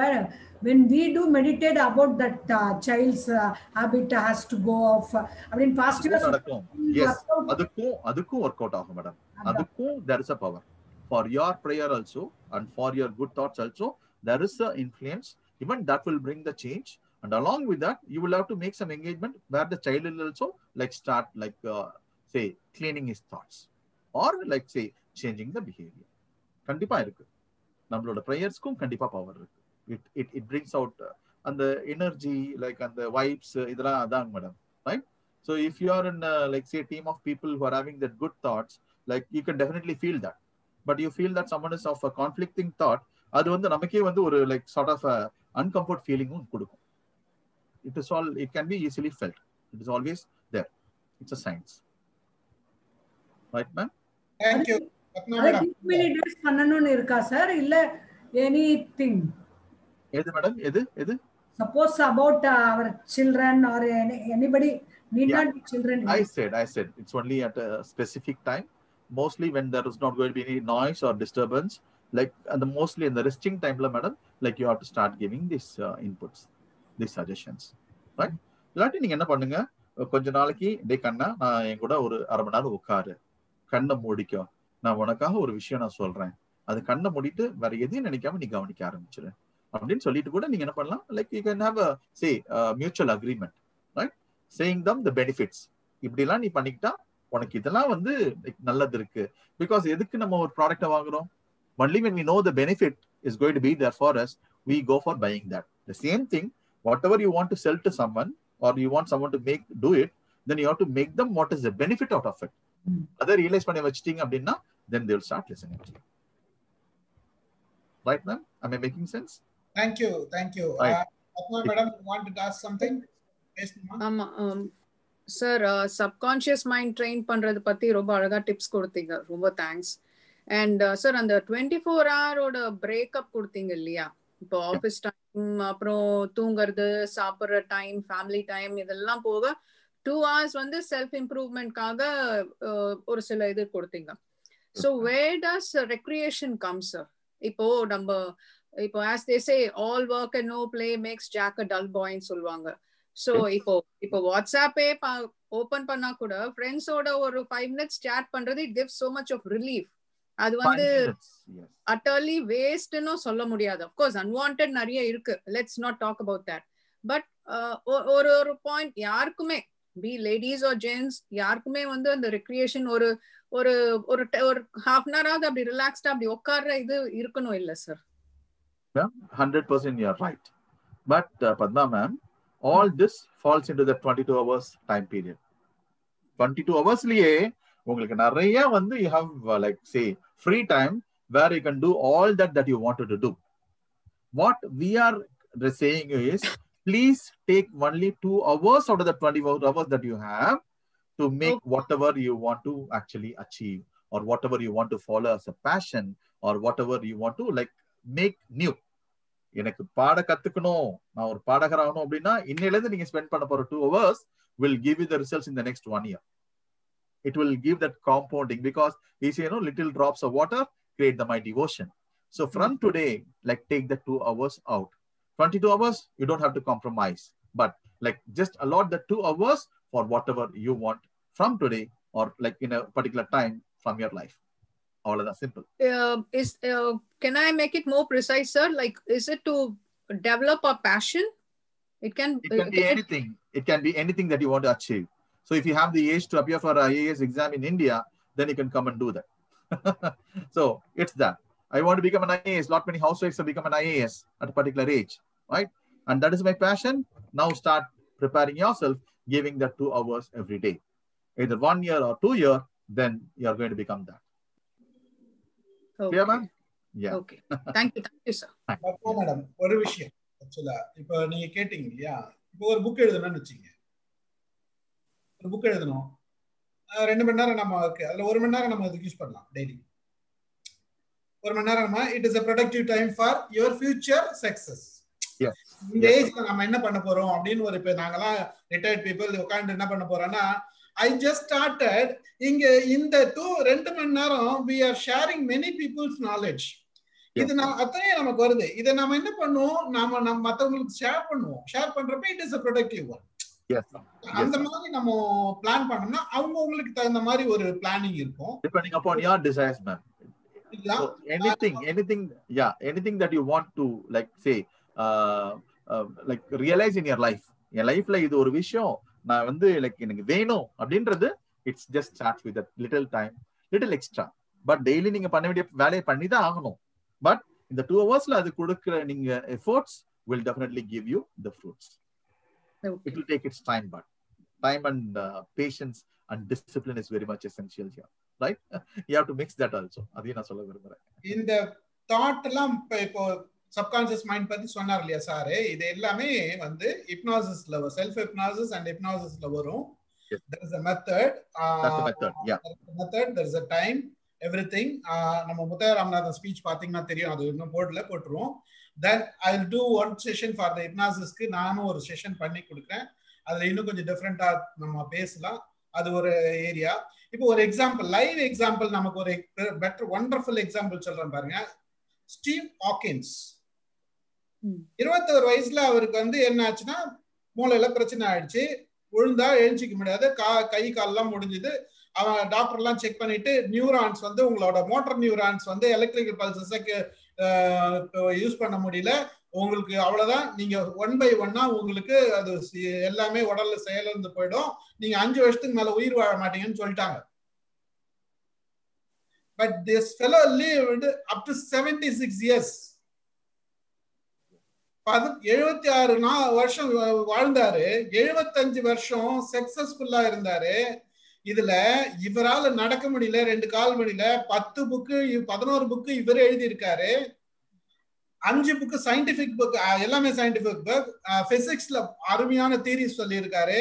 when we do meditate about that child's habit has to go off அப்படிን பாசிட்டிவா நடக்கும். Yes, அதுக்கும் work out ஆகும் madam. அதுக்கும் there is a power for your prayer also and for your good thoughts also. There is a influence, even that will bring the change. And along with that you will have to make some engagement where the child will also like start like say cleaning his thoughts or like say changing the behavior. கண்டிப்பா இருக்கு. நம்மளோட ப்ரேயர்ஸ்க்கும் கண்டிப்பா power இருக்கு. It brings out அந்த energy like அந்த vibes இதெல்லாம் அதான் madam, right? So if you are in like say team of people who are having that good thoughts, like you can definitely feel that. But you feel that someone is of a conflicting thought, அது வந்து நமக்கே வந்து ஒரு like sort of a uncomfort feeling கொடுக்கும். It can be easily felt. It is always there. It's a science. Right, ma'am? Thank you. How many days பண்ணனும்னு இருக்கா sir இல்ல anything? எது மேடம்? எது? Suppose about our children or anybody need not be children. I said it's only at a specific time. Mostly when there is not going to be any noise or disturbance, like mostly in the resting time, madam, like you have to start giving these inputs, these suggestions, right? இல்லாட்டி நீங்க என்ன பண்ணுங்க, கொஞ்ச நாளைக்கு டே கண்ணா நான் என் கூட ஒரு அரை மணி நேரம் உட்காரு, கண்ணை மூடிக்கோ, நான் உனக்காக ஒரு விஷயம் நான் சொல்றேன், அது கண்ணை மூடிட்டு வேற எதையும் நினைக்காம நீ கவனிக்க ஆரம்பிச்சிரு அப்படின்னு சொல்லிட்டு கூட நீங்க என்ன பண்ணலாம், like you can have mutual agreement, right? Saying them the benefits. இப்படிலாம் நீ பண்ணிக்கிட்டா உனக்கு இதெல்லாம் வந்து நல்லது இருக்கு. பிகாஸ் எதுக்கு நம்ம ஒரு ப்ராடக்ட்டை வாங்குறோம்? Only when we know the benefit is going to be there for us, we go for buying that. The same thing, whatever you want to sell to someone or you want someone to do it, then you have to make them what is the benefit out of it. Other realize பண்ணி வச்சிட்டீங்க அப்படின்னா then they will start listening to you. Right, ma'am? Am I making sense? Thank you. Right. Atma madam, want to ask something? ஆமா sir, subconscious mind train பண்றது பத்தி ரொம்ப அழகா tips கொடுத்தீங்க, ரொம்ப தேங்க்ஸ். அண்ட் சார், அந்த 24 ஹவரோட பிரேக்கப் கொடுத்தீங்க இல்லையா, இப்போ ஆஃபீஸ் டைம், அப்புறம் தூங்குறது, சாப்பிட்ற டைம், ஃபேமிலி டைம், இதெல்லாம் போக 2 hours வந்து செல்ஃப் இம்ப்ரூவ்மெண்ட்காக ஒரு சில இது கொடுத்தீங்க. So where does recreation come sir? இப்போ as they say all work and no play makes Jack a dull பாய்ன்னு சொல்லுவாங்க. ஸோ இப்போ வாட்ஸ்ஆப்பே ஓபன் பண்ணா கூட ஃப்ரெண்ட்ஸோட ஒரு 5 minutes chat பண்றது, it gives so much of relief. அது வந்து utterly wasteன்னு சொல்ல முடியாது. of course unwanted நிறைய இருக்கு, let's not talk about that. But ஒரு பாயிண்ட் யாருக்குமே, be ladies or gents, யாருக்குமே வந்து அந்த ரெக்ரியேஷன் ஒரு ஒரு ஒரு half an hour ஆகுது அப்படி ரிலாக்ஸ்டா அப்படி உட்கார்ற இது இருக்கணும் இல்ல sir? 100% you are right. But Padma ma'am, all this falls into the 22 hours time period. 22 hours liye உங்களுக்கு நிறைய வந்து you have like say free time where you can do all that you wanted to do. What we are saying is, please take only 2 hours out of the 24 hours that you have to make whatever you want to actually achieve, or whatever you want to follow as a passion, or whatever you want to like make new. எனக்கு பாட கத்துக்கணும், நான் ஒரு பாடகர் ஆகணும் அப்படின்னா இன்னையில இருந்து நீங்க ஸ்பெண்ட் பண்ண போற 2 hours will give you the results in the next 1 year. It will give that compounding, because you say, little drops of water create the mighty ocean. So from today, like take the 2 hours out. 22 hours, you don't have to compromise, but like just allot the 2 hours for whatever you want from today, or like in a particular time from your life. All of that simple. Can I make it more precise, sir? Like, is it to develop a passion? It can be anything. It can be anything that you want to achieve. So if you have the age to appear for an IAS exam in India, then you can come and do that. So it's that. I want to become an IAS. Not many housewives have become an IAS at a particular age, right? And that is my passion. Now start preparing yourself, giving that 2 hours every day. Either 1 year or 2 years, then you are going to become that. Okay. Clear, ma'am? Yeah. Okay. Thank you, sir. Madam, ஒரு விஷயம் ஆக்சுவலா இப்போ நீங்க கேட்டீங்க இல்லையா, இப்போ ஒரு book எழுதணும்னு வச்சுங்க, ஒரு புக் எழுதணும், 2 மணி நேரம் நம்ம அதுல 1 மணி நேரம் நம்ம அதுக்கு யூஸ் பண்ணலாம் டெய்லி. 1 மணி நேரம் it is a productive time for your future success. இந்த ஏஜ்ல நம்ம என்ன பண்ண போறோம் அப்படின்னு ஒரு, இப்ப நாங்கெல்லாம் ரிட்டையர்ட் பீப்புள் உட்காந்து என்ன பண்ண போறோம்னா, I just started இங்க இந்த 2 மணி நேரம் we are sharing many people's knowledge. இது அத்தனை நமக்கு வருது, இதை நம்ம என்ன பண்ணுவோம், நாம மத்தவங்களுக்கு ஷேர் பண்றப்ப it is a productive one. அந்த மாதிரி நம்ம பிளான் பண்ணோம்னா அவங்களுக்கு தகுந்த மாதிரி ஒரு பிளானிங் இருக்கும். Depending upon your desires, ma'am. So anything that you want to like say like realize in your life. என் லைஃப்ல இது ஒரு விஷயம் நான் வந்து like எனக்கு வேணும் அப்படின்றது, it's just starts with a little time, little extra. But daily நீங்க பண்ண வேண்டிய வேலையை பண்ணி தான் ஆகணும். But இந்த 2 hours அது கொடுக்கிற நீங்க efforts will definitely give you the fruits. It will take its time, but time and patience and discipline is very much essential here, right? You have to mix that also. அதையும் நான் சொல்ல விரும்புறேன். இந்த thought எல்லாம் இப்போ subconscious mind பத்தி சொன்னார் இல்லையா சார், இது எல்லாமே வந்து ஹிப்னாசிஸ்ல, செல்ஃப் ஹிப்னாசிஸ் அண்ட் ஹிப்னாசிஸ்ல வரும். Yes. There is a method. That's the method. Yeah. There is a method. There is a time. Everything. நம்ம முத்தையா ராமநாதன் ஸ்பீச் பாத்தீங்கன்னா தெரியும். அது இன்னும் போட்டுருவோம். Then I'll do one session for the hypnosisக்கு நானும் ஒரு செஷன் பண்ணி கொடுக்குறேன். அதுல இன்னும் கொஞ்சம் டிஃபரெண்டா நம்ம பேசலாம். அது ஒரு ஏரியா. இப்போ ஒரு எக்ஸாம்பிள், லைவ் எக்ஸாம்பிள், நமக்கு ஒரு பெட்டர் ஒண்டர்ஃபுல் எக்ஸாம்பிள் சொல்றேன் பாருங்க. ஸ்டீவ் ஹாக்கின்ஸ் 21 வயசுல அவருக்கு வந்து என்ன ஆச்சுன்னா மூளையில பிரச்சனை ஆயிடுச்சு. விழுந்தா எழுச்சிக்க முடியாது, கை கால்லாம் முடிஞ்சுது. அவன் டாக்டர் எல்லாம் செக் பண்ணிட்டு நியூரான்ஸ் வந்து உங்களோட மோட்டர் நியூரான்ஸ் வந்து எலக்ட்ரிக்கல் பல்சஸை யூஸ் பண்ண முடியல, உங்களுக்கு அவ்வளவுதான், நீங்க 1 by 1 உங்களுக்கு அது எல்லாமே உடல்ல செயலிழந்து போயிடும், நீங்க 5 வருஷத்துக்கு மேல உயிர் வாழ மாட்டீங்கன்னு சொல்லிட்டாங்க. But this fellow lived up to 76 years. 76 வருஷம் வாழ்ந்தாரு. 75 வருஷம் சக்சஸ்ஃபுல்லா இருந்தாரு. இதுல இவரால நடக்க முடியல, 2 கால் முடியல, 10 புக்கு 11 புக்கு இவரே எழுதி இருக்காரு. 5 புக்கு சயின்டிபிக் புக், எல்லாமே சயின்டிபிக் புக். பிசிக்ஸ்ல அருமையான தியரிஸ் சொல்லி இருக்காரு.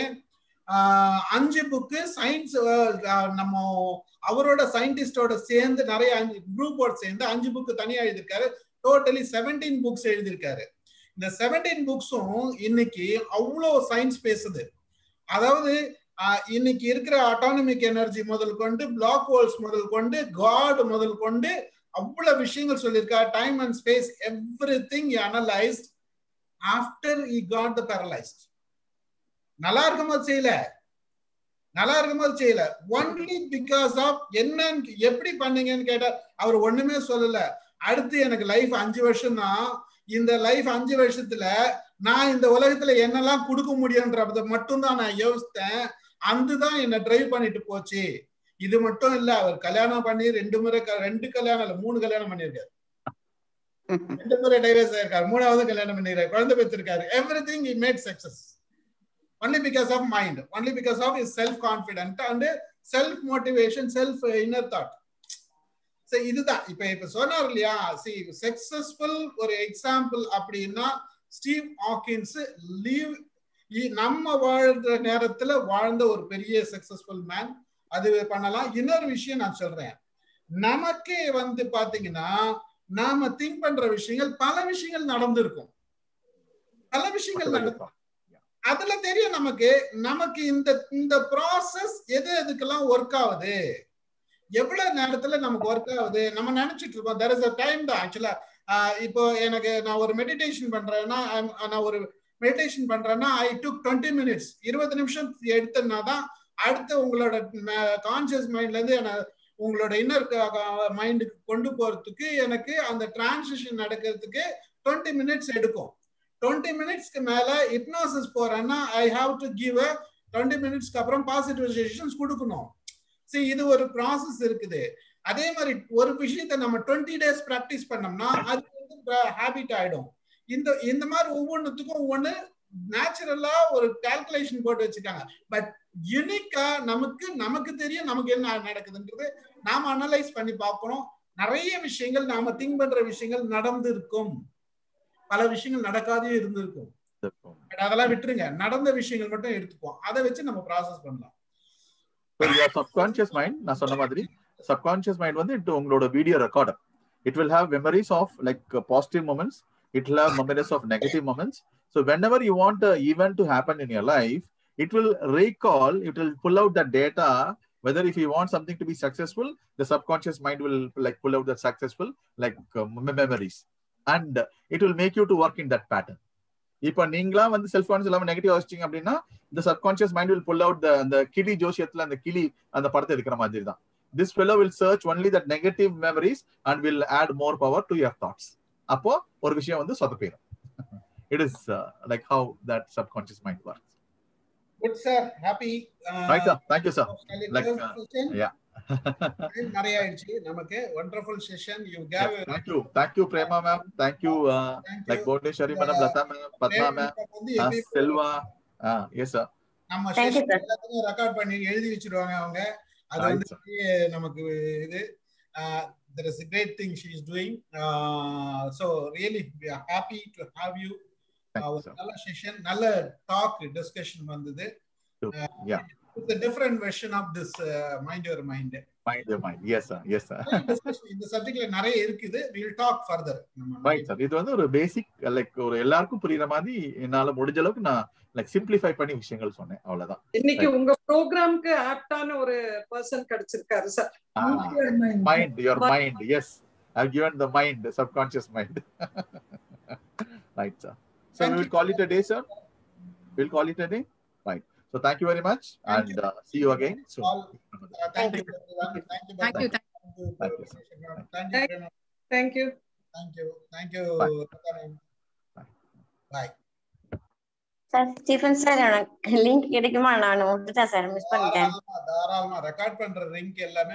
5 புக்கு சயின்ஸ், நம்ம அவரோட சயின்டிஸ்டோட சேர்ந்து நிறைய குரூப்போட சேர்ந்து 5 புக்கு தனியா எழுதியிருக்காரு. டோட்டலி 17 புக்ஸ் எழுதியிருக்காரு. இந்த 17 புக்ஸும் இன்னைக்கு அவ்வளோ சயின்ஸ் பேசுது. அதாவது இன்னைக்கு இருக்கிற அட்டானமிக் எனர்ஜி முதல் கொண்டு, பிளாக் ஹோல்ஸ் முதல் கொண்டு, காட் முதல் கொண்டு அவ்வளவு விஷயங்கள் சொல்லியிருக்கா. Time and space, everything he analyzed after he got the paralyzed. நல்லா இருக்கும்போது செய்யல, only because of என்னன்னு எப்படி பண்ணீங்கன்னு கேட்டா அவர் ஒண்ணுமே சொல்லல. அடுத்து எனக்கு லைஃப் 5 வருஷம் தான், இந்த லைஃப் 5 வருஷத்துல நான் இந்த உலகத்துல என்னெல்லாம் கொடுக்க முடியும்ன்றத மட்டும் தான் நான் யோசித்தேன். அதுதான் என்ன டிரைவ் பண்ணிட்டு போச்சு. இது மட்டும் இல்ல, அவர் கல்யாணம் பண்ணி 2 கல்யாணம் இல்ல 3 கல்யாணம் பண்ணிருக்காரு. 2 முறை டைவர்ஸ் ஆயிருக்காரு, 3வது கல்யாணம் பண்ணிருக்காரு, குழந்தை பெற்றிருக்காரு. Everything he made success only because of mind, only because of his self confidence and self motivation, self inner thought. So இதுதான் இப்ப சொன்னார் இல்லையா, சக்சஸ்ஃபுல் ஒரு எக்ஸாம்பிள் அப்படின்னா ஸ்டீவ் ஹாக்கின்ஸ் நம்ம வாழ்ற நேரத்துல வாழ்ந்த ஒரு பெரிய சக்சஸ்ஃபுல் மேன். அது பண்ணலாம். இன்னொரு விஷயம் நான் சொல்றேன், நமக்கே வந்து பாத்தீங்கன்னா நாம திங்க் பண்ற விஷயங்கள் பல விஷயங்கள் நடந்திருக்கும், அதுல தெரியும் நமக்கு இந்த ப்ராசஸ் எதுக்கெல்லாம் ஒர்க் ஆகுது, எவ்வளவு நேரத்துல நமக்கு ஒர்க் ஆகுது. நம்ம நினைச்சிட்டு இருப்போம் there is a time தான். ஆக்சுவலா இப்போ நான் ஒரு மெடிடேஷன் பண்றேன்னா I took 20 minutes, 20 நிமிஷம் எடுத்தேன்னா தான் அடுத்து உங்களோட கான்சியஸ் மைண்ட்ல இருந்து உங்களோட இன்னர் மைண்டுக்கு கொண்டு போறதுக்கு எனக்கு அந்த டிரான்சிஷன் நடக்கிறதுக்கு 20 minutes எடுக்கும். 20 மினிட்ஸ்க்கு மேல ஹிப்னாசிஸ் போறேன்னா I have to give a 20 மினிட்ஸ்க்கு அப்புறம் பாசிட்டிவைசேஷன்ஸ் கொடுக்கணும். சரி, இது ஒரு ப்ராசஸ் இருக்குது. அதே மாதிரி ஒரு விஷயத்தை நம்ம 20 days பிராக்டிஸ் பண்ணோம்னா அது வந்து ஹேபிட் ஆயிடும். இந்த மாதிரி ஒவ்வொன்றுத்துக்கும் ஒவ்வொன்று நேச்சுரலா ஒரு கால்குலேஷன் போட்டு வச்சுக்காங்க. பட் யூனிக்கா நமக்கு தெரியும் நமக்கு என்ன நடக்குதுன்றது நாம அனலைஸ் பண்ணி பார்க்கணும். நிறைய விஷயங்கள் நாம திங்க் பண்ற விஷயங்கள் நடந்து இருக்கும், பல விஷயங்கள் நடக்காதே இருந்திருக்கும். அதெல்லாம் விட்டுருங்க, நடந்த விஷயங்கள் மட்டும் எடுத்துப்போம், அதை வச்சு நம்ம ப்ராசஸ் பண்ணலாம். So your subconscious mind, நான் சொன்ன மாதிரி subconscious mind வந்து உங்களோட video recorder. It will have memories of like positive moments, it will have memories of negative moments. So whenever you want an event to happen in your life, it will recall, it will pull out the data. Whether if you want something to be successful, the subconscious mind will like pull out the successful like memories, and it will make you to work in that pattern. இப்போ நீங்களா வந்து self conscious இல்லாம negative யோசிச்சீங்க அப்படின்னா the subconscious mind will pull out the கிளி ஜோசியத்துல அந்த கிளி அந்த படத்தை இருக்கிற மாதிரி தான். This fellow will search only the negative memories and will add more power to your thoughts. அப்போ ஒரு விஷயம் வந்து சொதப்பிடும். It is like how that subconscious mind works. Good sir, happy. Right sir, thank you sir. Like yeah. நிறைய ஆயிடுச்சு நமக்கு. wonderful session you gave. Thank you Prema ma'am, thank you like Bodeshwari madam, Lata ma'am, Padma ma'am, Selva. Yes sir. நம்ம session எல்லாத்தையும் record பண்ணி எழுதி வச்சிருவாங்க அவங்க. அது வந்து நமக்கு இது there is a great thing she is doing. So really we are happy to have you. நல்ல செஷன், நல்ல டாக் டிஸ்கஷன் வந்தது. Yeah. It's a different version of this mind your mind. Mind your mind. Yes sir. Yes sir. இந்த சப்ஜெக்ட்ல நிறைய இருக்குது. We'll talk further. Right sir. இது வந்து ஒரு பேசிக் லைக் ஒரு எல்லாருக்கும் புரியுற மாதிரி என்னால முடிஞ்ச அளவுக்கு நான் லைக் சிம்பிளிஃபை பண்ணி விஷயங்கள் சொன்னேன். அவ்வளவுதான். இன்னைக்கு உங்க ப்ரோகிராம்க்கு ஆப்டான ஒரு பர்சன் கிடைச்சிருக்காரு sir. Mind your mind. Yes. I've given the mind, the subconscious mind. Right sir. So we will call it a day, sir. We'll call it a day. Right. So thank you very much and see you again soon. Thank you everyone. Thank you. Thank you. Thank you. Bye. Sir Stephen sir எனக்கு link கிடைக்குமா? நான் விட்டுட்டேன் sir, miss பண்ணிட்டேன். தாராளமா record பண்ற link எல்லாமே